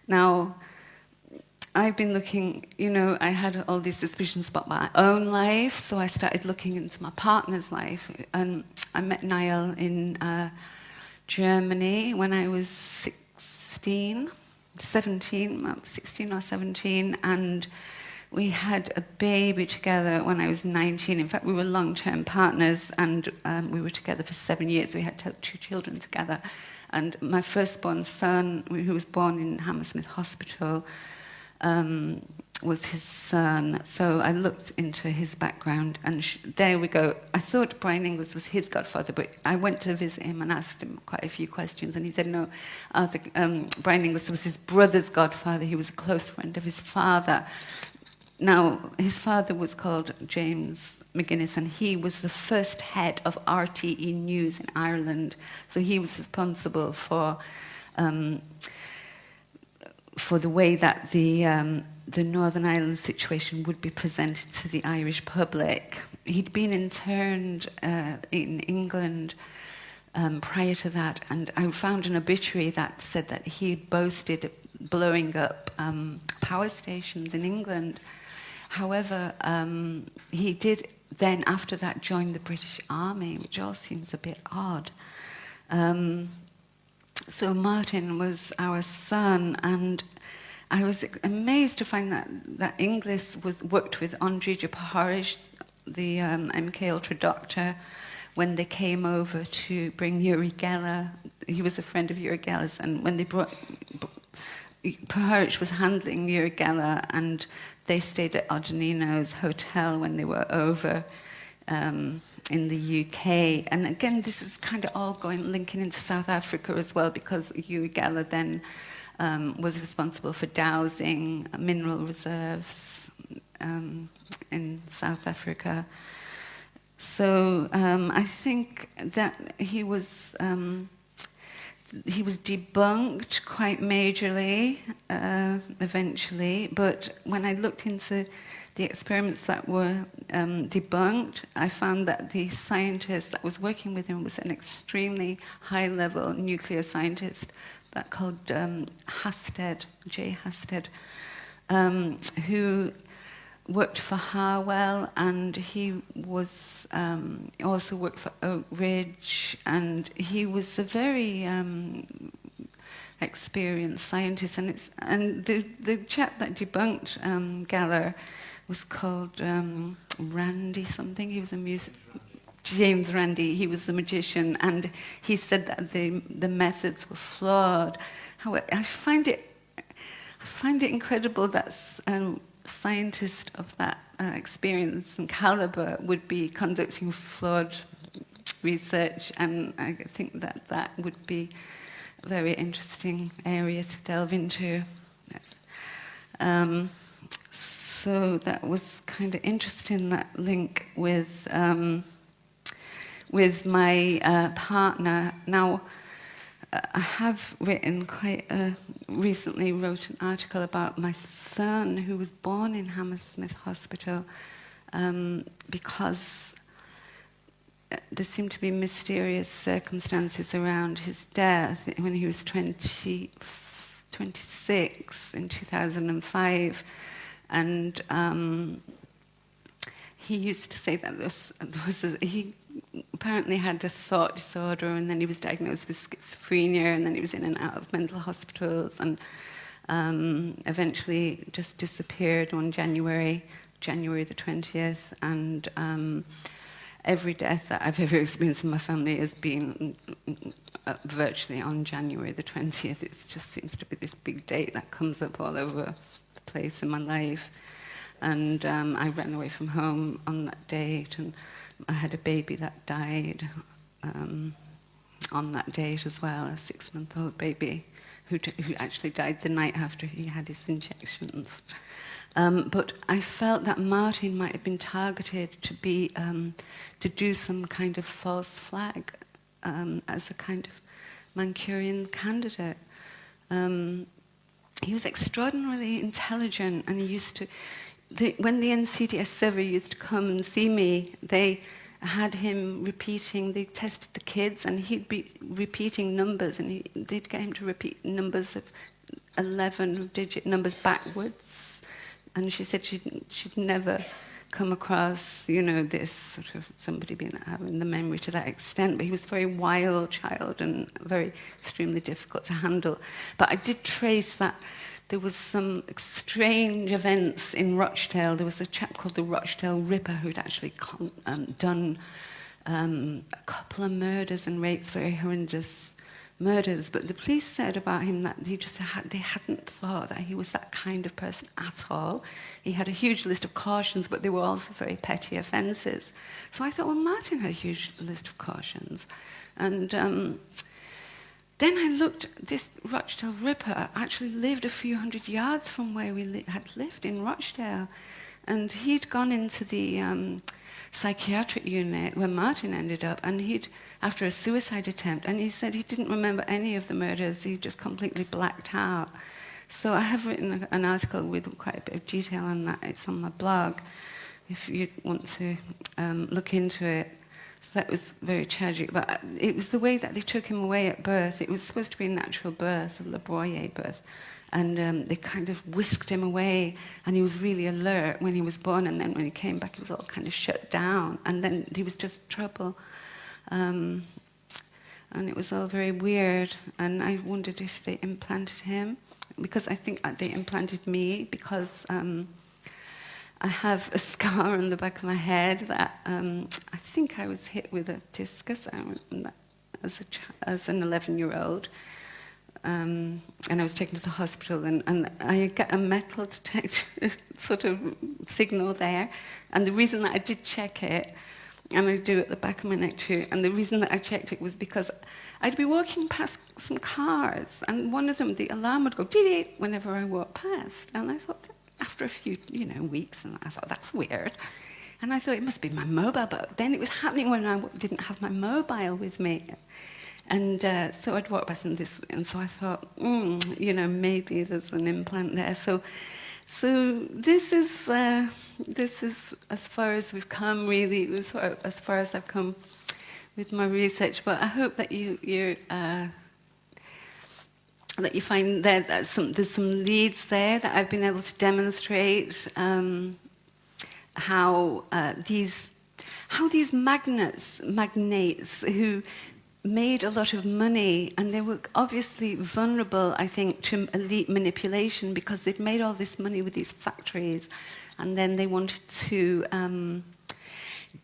Speaker 2: Now, I've been looking, I had all these suspicions about my own life, so I started looking into my partner's life. And I met Niall in Germany when I was 16 or 17, and we had a baby together when I was 19. In fact, we were long-term partners, and we were together for 7 years. We had 2 children together. And my firstborn son, who was born in Hammersmith Hospital, was his son. So I looked into his background, and there we go. I thought Brian Inglis was his godfather, but I went to visit him and asked him quite a few questions, and he said no, Brian Inglis was his brother's godfather. He was a close friend of his father. Now, his father was called James McGuinness, and he was the first head of RTE News in Ireland. So he was responsible for the way that the Northern Ireland situation would be presented to the Irish public. He'd been interned in England prior to that, and I found an obituary that said that he boasted blowing up power stations in England. However, he did then, after that, join the British Army, which all seems a bit odd. So Martin was our son, and I was amazed to find that Inglis worked with Andrija Puharic, the MK Ultra doctor, when they came over to bring Uri Geller. He was a friend of Uri Geller's, and when they brought... Puharic was handling Uri Geller, and they stayed at Odonino's hotel when they were over in the UK. And again, this is kind of all linking into South Africa as well, because Uri Geller then was responsible for dowsing mineral reserves in South Africa. So I think that he was debunked quite majorly eventually, but when I looked into the experiments that were debunked, I found that the scientist that was working with him was an extremely high-level nuclear scientist that called Hasted, J. Hasted, who worked for Harwell, and he was also worked for Oak Ridge, and he was a very experienced scientist. And the chap that debunked Geller was called Randy something. He was James Randi. He was a magician, and he said that the methods were flawed. However, I find it incredible that scientist of that experience and caliber would be conducting flawed research, and I think that would be a very interesting area to delve into. So that was kind of interesting, that link with my partner. Now, I have written recently wrote an article about my son who was born in Hammersmith Hospital because there seemed to be mysterious circumstances around his death when he was 26 in 2005. And he used to say that he apparently had a thought disorder, and then he was diagnosed with schizophrenia, and then he was in and out of mental hospitals, and eventually just disappeared on January the 20th. And every death that I've ever experienced in my family has been virtually on January the 20th. It just seems to be this big date that comes up all over the place in my life. And I ran away from home on that date, and I had a baby that died on that date as well, a 6-month-old baby who actually died the night after he had his injections. But I felt that Martin might have been targeted to be to do some kind of false flag as a kind of Manchurian candidate. He was extraordinarily intelligent, and he used to. When the NCDS server used to come and see me, they had him repeating. They tested the kids, and he'd be repeating numbers, and they'd get him to repeat numbers of 11-digit numbers backwards. And she said she'd never come across, this sort of somebody having the memory to that extent. But he was a very wild child and very extremely difficult to handle. But I did trace that there was some strange events in Rochdale. There was a chap called the Rochdale Ripper who'd actually done a couple of murders and rapes, very horrendous murders. But the police said about him that they hadn't thought that he was that kind of person at all. He had a huge list of cautions, but they were all for very petty offences. So I thought, well, Martin had a huge list of cautions. And then I looked, this Rochdale Ripper actually lived a few hundred yards from where we had lived in Rochdale. And he'd gone into the psychiatric unit where Martin ended up, and after a suicide attempt, and he said he didn't remember any of the murders, he just completely blacked out. So I have written an article with quite a bit of detail on that. It's on my blog, if you want to look into it. That was very tragic, but it was the way that they took him away at birth. It was supposed to be a natural birth, a Laboyer birth, and they kind of whisked him away, and he was really alert when he was born, and then when he came back, he was all kind of shut down, and then he was just trouble. And it was all very weird, and I wondered if they implanted him, because I think they implanted me, because I have a scar on the back of my head that I think I was hit with a discus as an 11-year-old. And I was taken to the hospital, and I got a metal detector sort of signal there. And the reason that I did check it, and I do at the back of my neck too, and the reason that I checked it was because I'd be walking past some cars, and one of them, the alarm would go dee-dee whenever I walked past. And I thought, after a few, weeks, and I thought, that's weird. And I thought it must be my mobile, but then it was happening when I didn't have my mobile with me. And so I'd walk past and so I thought, maybe there's an implant there. So this is as far as we've come, really. It was as far as I've come with my research. But I hope that you find that there's some leads there that I've been able to demonstrate how these magnates who made a lot of money, and they were obviously vulnerable, I think, to elite manipulation because they'd made all this money with these factories, and then they wanted to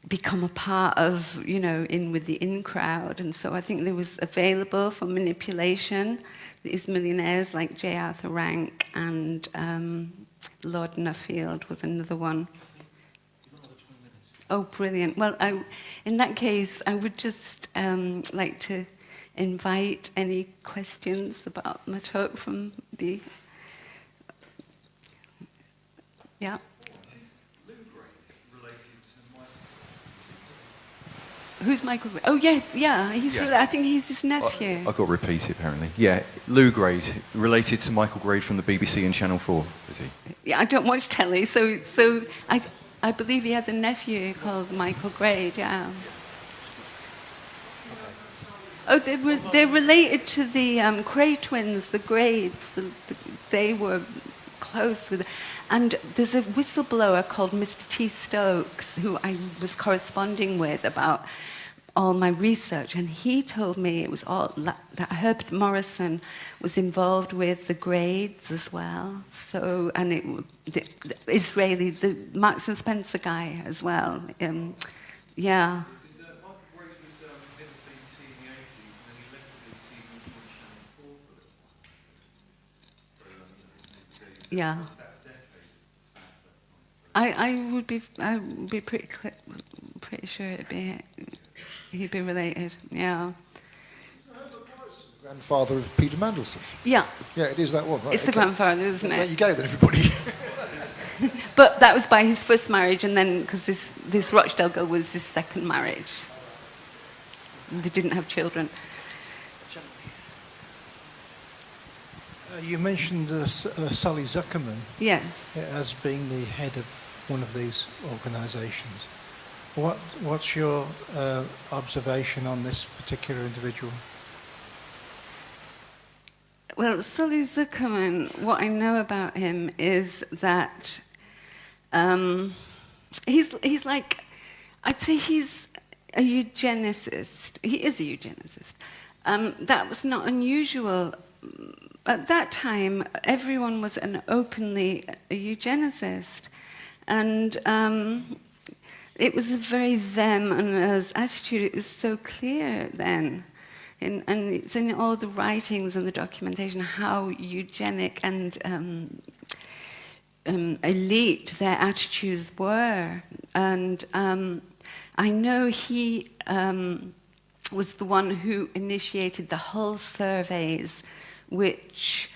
Speaker 2: become a part of, in with the in crowd. And so I think there was available for manipulation. These millionaires like J. Arthur Rank and Lord Nuffield was another one. Oh, brilliant. Well, in that case, I would just like to invite any questions about my talk from the... Yeah?
Speaker 3: Is Lou Grave related to
Speaker 2: Who's Michael Grade? Oh, yeah, he's.
Speaker 3: Yeah.
Speaker 2: I think he's his nephew.
Speaker 3: I got repeated apparently. Yeah, Lou Grade, related to Michael Grade from the BBC and Channel 4, is he?
Speaker 2: Yeah, I don't watch telly, so I believe he has a nephew called Michael Grade. Yeah. Oh, they're related to the Cray twins, the Grades. They were close with. And there's a whistleblower called Mr. T. Stokes who I was corresponding with about all my research, and he told me it was all that Herbert Morrison was involved with the Grades as well. So, and the Israeli, the Marks and Spencer guy as well. Yeah. Yeah. I would be pretty sure he'd be related. Yeah.
Speaker 4: Grandfather of Peter Mandelson.
Speaker 2: Yeah.
Speaker 4: Yeah, it is that one. Right,
Speaker 2: It's the grandfather, isn't
Speaker 4: There
Speaker 2: it?
Speaker 4: you go, then, everybody.
Speaker 2: But that was by his first marriage, and then because this Rochdale girl was his second marriage. They didn't have children.
Speaker 5: You mentioned Sally Zuckerman
Speaker 2: Yes.
Speaker 5: as being the head of one of these organisations. What's your observation on this particular individual?
Speaker 2: Well, Sully Zuckerman, what I know about him is that he's like, I'd say he's a eugenicist. He is a eugenicist. That was not unusual. At that time, everyone was an openly a eugenicist. And it was a very them and us attitude. It was so clear then. And it's in all the writings and the documentation how eugenic and elite their attitudes were. And I know he was the one who initiated the Hull surveys, which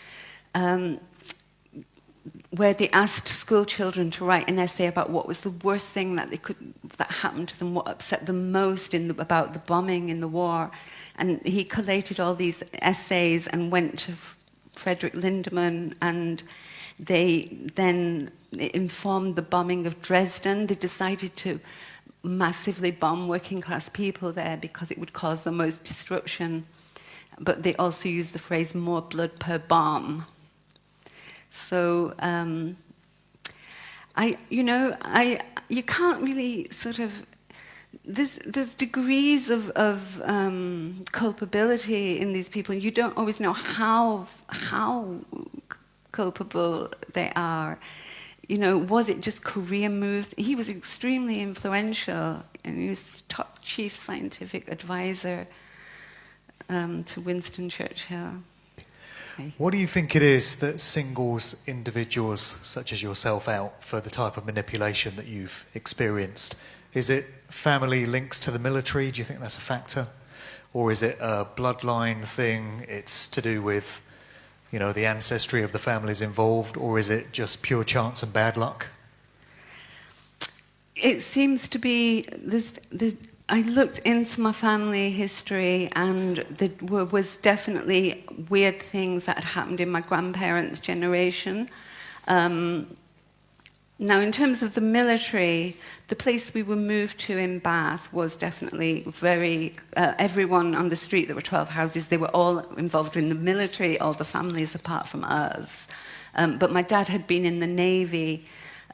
Speaker 2: where they asked school children to write an essay about what was the worst thing that happened to them, what upset them most about the bombing in the war. And he collated all these essays and went to Frederick Lindemann, and they then informed the bombing of Dresden. They decided to massively bomb working class people there because it would cause the most disruption. But they also used the phrase more blood per bomb. So, you can't really sort of. There's degrees of culpability in these people. You don't always know how culpable they are. You know, was it just career moves? He was extremely influential, and he was top chief scientific advisor to Winston Churchill.
Speaker 6: What do you think it is that singles individuals such as yourself out for the type of manipulation that you've experienced? Is it family links to the military? Do you think that's a factor? Or is it a bloodline thing? It's to do with, the ancestry of the families involved? Or is it just pure chance and bad luck?
Speaker 2: It seems to be I looked into my family history, and there was definitely weird things that had happened in my grandparents' generation. Now, in terms of the military, the place we were moved to in Bath was definitely very... everyone on the street, there were 12 houses, they were all involved in the military, all the families apart from us. But my dad had been in the Navy.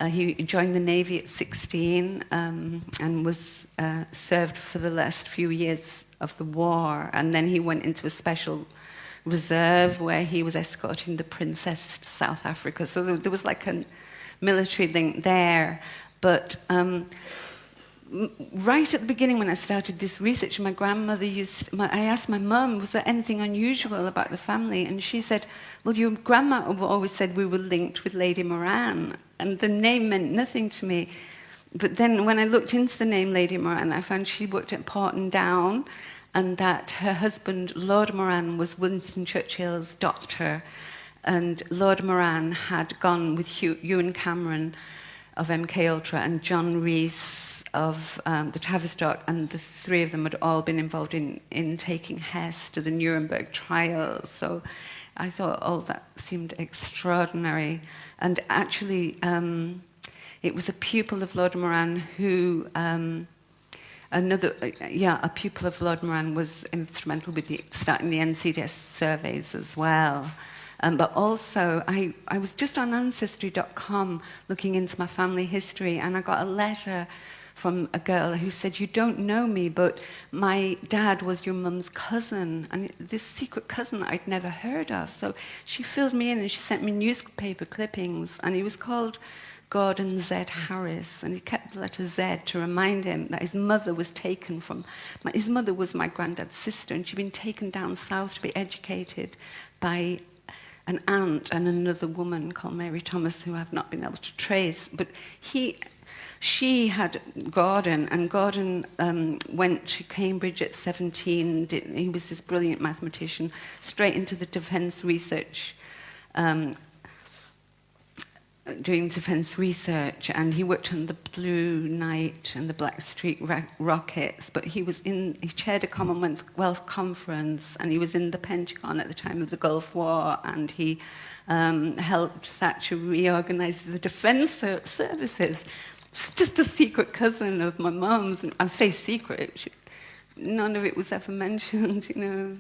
Speaker 2: He joined the Navy at 16 and was served for the last few years of the war. And then he went into a special reserve where he was escorting the princess to South Africa. So there was like a military link there. But right at the beginning when I started this research, my grandmother I asked my mum, was there anything unusual about the family? And she said, well, your grandma always said we were linked with Lady Moran. And the name meant nothing to me. But then when I looked into the name Lady Moran, I found she worked at Porton Down, and that her husband, Lord Moran, was Winston Churchill's doctor. And Lord Moran had gone with Ewan Cameron of MK Ultra and John Rees of the Tavistock, and the three of them had all been involved in taking Hess to the Nuremberg trials. So I thought all that seemed extraordinary. And actually, it was a pupil of Lord Moran who... a pupil of Lord Moran was instrumental with starting the NCDS surveys as well. But also, I was just on Ancestry.com looking into my family history, and I got a letter from a girl who said, "You don't know me, but my dad was your mum's cousin," and this secret cousin that I'd never heard of. So she filled me in, and she sent me newspaper clippings, and he was called Gordon Z. Harris, and he kept the letter Z to remind him that his mother was taken from... his mother was my granddad's sister, and she'd been taken down south to be educated by an aunt and another woman called Mary Thomas, who I've not been able to trace. But she had Gordon, and Gordon went to Cambridge at 17. He was this brilliant mathematician, straight into the defence research, doing defence research, and he worked on the Blue Knight and the Blackstreet rockets, but he chaired a Commonwealth conference, and he was in the Pentagon at the time of the Gulf War, and he helped Thatcher reorganise the defence services. It's just a secret cousin of my mum's, and I say secret, none of it was ever mentioned, you know.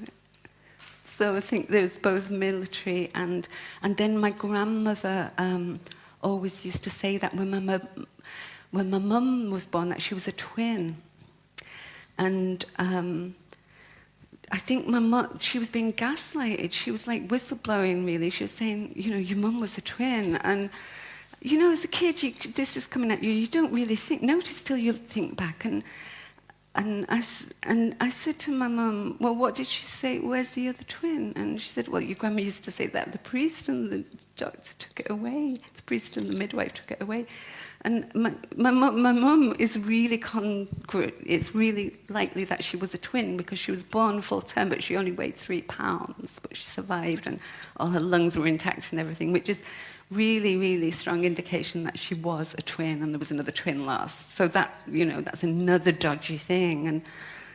Speaker 2: So I think there's both military and then my grandmother always used to say that when my mum was born, that she was a twin. And I think my mum, she was being gaslighted. She was like whistleblowing, really. She was saying, you know, your mum was a twin. And, you know, as a kid, this is coming at you. You don't really notice till you think back. And I said to my mum, well, what did she say? Where's the other twin? And she said, well, your grandma used to say that the priest and the doctor took it away. The priest and the midwife took it away. And my mum is really congruent. It's really likely that she was a twin because she was born full term, but she only weighed 3 pounds. But she survived, and all her lungs were intact and everything, which is really, really strong indication that she was a twin, and there was another twin lost. So that, you know, that's another dodgy thing. And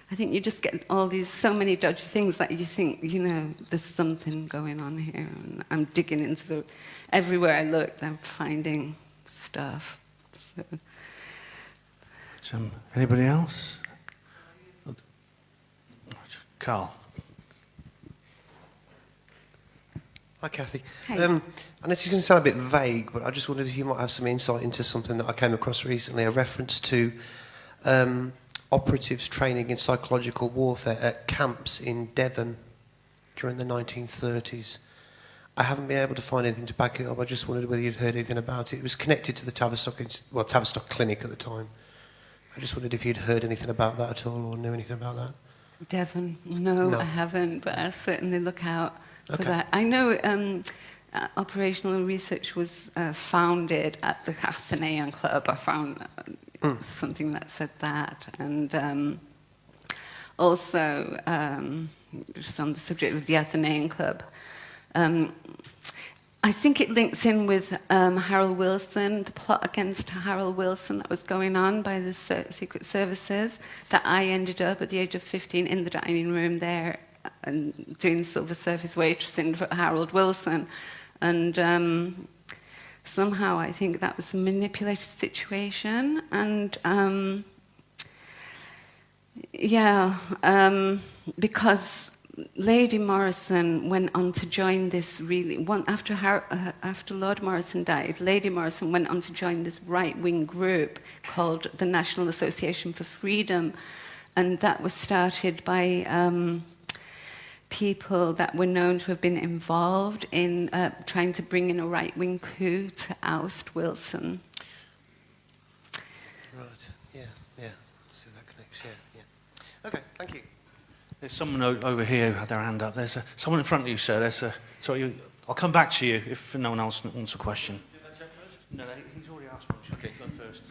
Speaker 2: I think you just get so many dodgy things that you think, you know, there's something going on here. And I'm digging into everywhere I looked, I'm finding stuff. So.
Speaker 1: Anybody else? Carl.
Speaker 7: Hi, Kathy.
Speaker 2: Hi.
Speaker 7: And this is going to sound a bit vague, but I just wondered if you might have some insight into something that I came across recently, a reference to operatives training in psychological warfare at camps in Devon during the 1930s. I haven't been able to find anything to back it up. I just wondered whether you'd heard anything about it. It was connected to the Tavistock Clinic at the time. I just wondered if you'd heard anything about that at all or knew anything about that.
Speaker 2: Devon, no, I haven't, but I'll certainly look out for that. I know operational research was founded at the Athenaeum Club. I found something that said that. And also, just on the subject of the Athenaeum Club, I think it links in with Harold Wilson, the plot against Harold Wilson that was going on by the Secret Services, that I ended up at the age of 15 in the dining room there and doing silver service waitressing for Harold Wilson. And somehow I think that was a manipulated situation. And because Lady Morrison went on to join this after Lord Morrison died, Lady Morrison went on to join this right-wing group called the National Association for Freedom, and that was started by people that were known to have been involved in trying to bring in a right-wing coup to oust Wilson.
Speaker 7: Right, yeah. See that connects, yeah. Okay, thank you.
Speaker 1: There's someone over here who had their hand up. There's someone in front of you, sir. I'll come back to you if no one else wants a question. No, he's already asked one. Okay, go first.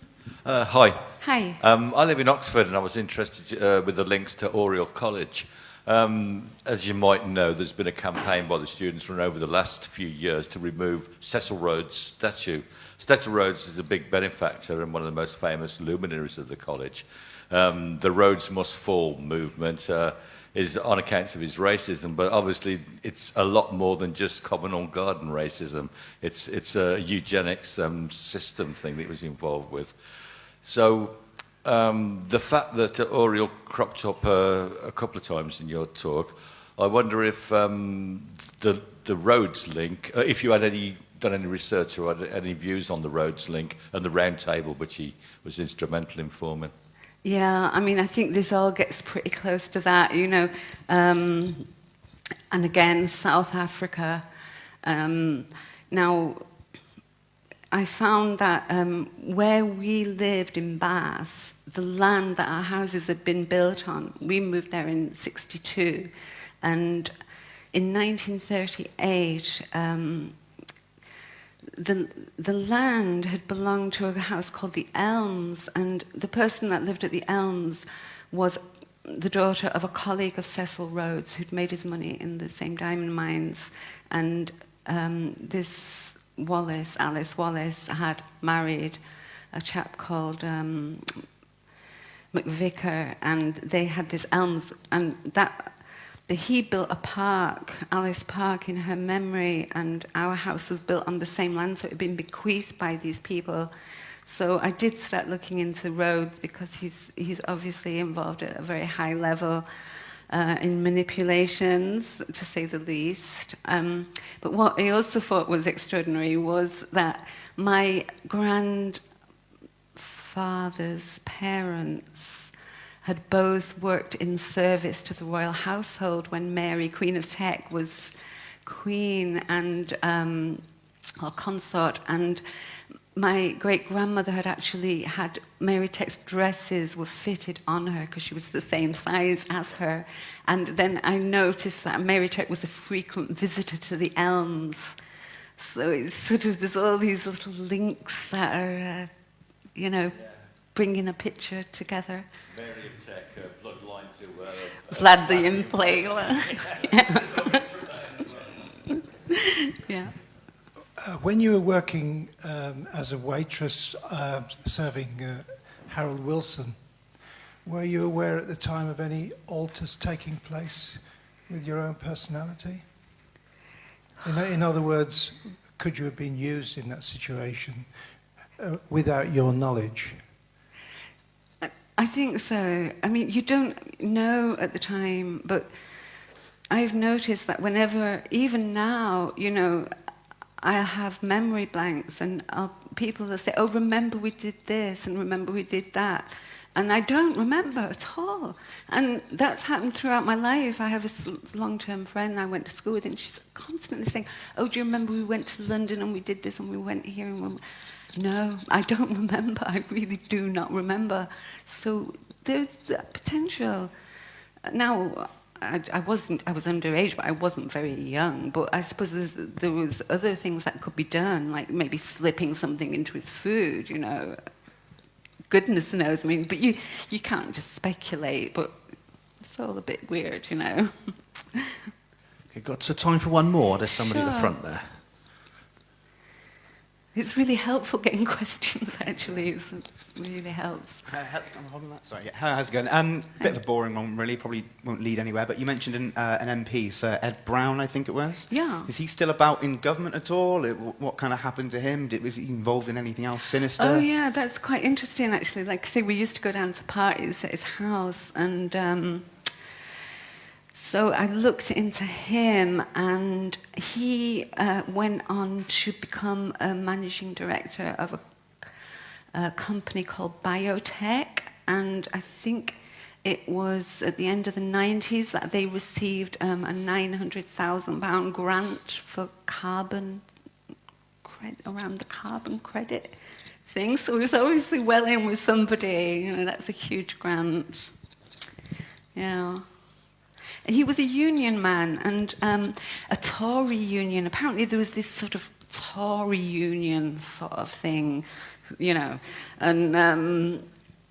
Speaker 8: Hi.
Speaker 2: Hi.
Speaker 8: I live in Oxford, and I was interested with the links to Oriel College. As you might know, there's been a campaign by the students run over the last few years to remove Cecil Rhodes' statue. Cecil Rhodes is a big benefactor and one of the most famous luminaries of the college. The Rhodes Must Fall movement is on account of his racism, but obviously it's a lot more than just common or garden racism. It's a eugenics system thing that he was involved with. So the fact that Oriel cropped up a couple of times in your talk, I wonder if the Rhodes link, if you had done any research or had any views on the Rhodes link and the round table, which he was instrumental in forming.
Speaker 2: Yeah, I mean, I think this all gets pretty close to that, you know. And again, South Africa. Now, I found that where we lived in Bath, the land that our houses had been built on, we moved there in '62. And in 1938, the land had belonged to a house called the Elms, and the person that lived at the Elms was the daughter of a colleague of Cecil Rhodes, who'd made his money in the same diamond mines. And this Wallace, Alice Wallace, had married a chap called McVicker, and they had this Elms, and he built a park, Alice Park, in her memory, and our house was built on the same land, so it had been bequeathed by these people. So I did start looking into Rhodes, because he's obviously involved at a very high level in manipulations, to say the least. But what I also thought was extraordinary was that my grandfather's parents had both worked in service to the royal household when Mary, Queen of Teck, was queen and or consort, and my great-grandmother had actually had Mary Teck's dresses were fitted on her because she was the same size as her. And then I noticed that Mary Teck was a frequent visitor to the Elms. So it's sort of, there's all these little links that are, bringing a picture together.
Speaker 8: Mary of Teck, bloodline to
Speaker 2: Vlad the Impaler. Yeah.
Speaker 5: When you were working as a waitress serving Harold Wilson, were you aware at the time of any alters taking place with your own personality? In other words, could you have been used in that situation without your knowledge?
Speaker 2: I think so. I mean, you don't know at the time, but I've noticed that whenever, even now, I have memory blanks, and people will say, "Oh, remember we did this, and remember we did that," and I don't remember at all. And that's happened throughout my life. I have a long-term friend I went to school with, and she's constantly saying, "Oh, do you remember we went to London and we did this and we went here and we..." No, I don't remember. I really do not remember. So there's that potential. Now, I was underage, but I wasn't very young. But I suppose there was other things that could be done, like maybe slipping something into his food, Goodness knows. I mean, but you can't just speculate, but it's all a bit weird,
Speaker 1: Okay, got time for one more. There's somebody at the front there.
Speaker 2: It's really helpful getting questions, actually. It really helps.
Speaker 9: I'm holding that. Sorry. Yeah. How's it going? Bit of a boring one, really. Probably won't lead anywhere. But you mentioned an MP, Sir Ed Brown, I think it was.
Speaker 2: Yeah.
Speaker 9: Is he still about in government at all? What kind of happened to him? Was he involved in anything else sinister?
Speaker 2: Oh, yeah, that's quite interesting, actually. Like I say, we used to go down to parties at his house, and so I looked into him, and he went on to become a managing director of a company called Biotech, and I think it was at the end of the 90s that they received a £900,000 grant for carbon credit, around the carbon credit thing. So he was obviously well in with somebody. That's a huge grant. Yeah. He was a union man, and a Tory union. Apparently there was this sort of Tory union sort of thing, and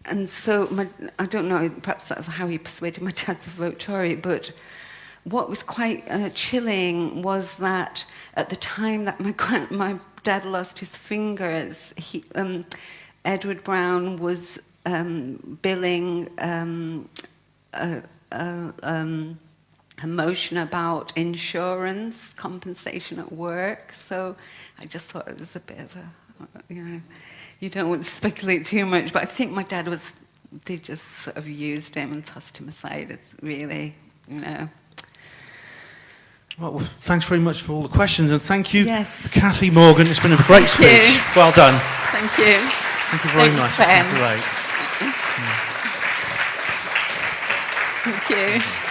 Speaker 2: And so I don't know, perhaps that's how he persuaded my dad to vote Tory, but what was quite chilling was that at the time that my dad lost his fingers, Edward Brown was billing a motion about insurance compensation at work. So I just thought it was a bit of a, you don't want to speculate too much, but I think my dad they just sort of used him and tossed him aside. It's really,
Speaker 1: Well, thanks very much for all the questions, and thank you,
Speaker 2: Yes.
Speaker 1: Kathy Morgan. It's been a great
Speaker 2: Thank
Speaker 1: speech.
Speaker 2: you.
Speaker 1: Well done.
Speaker 2: Thank you.
Speaker 1: Thank you very
Speaker 2: Thanks,
Speaker 1: much.
Speaker 2: Ben.
Speaker 1: Great.
Speaker 2: Thank you.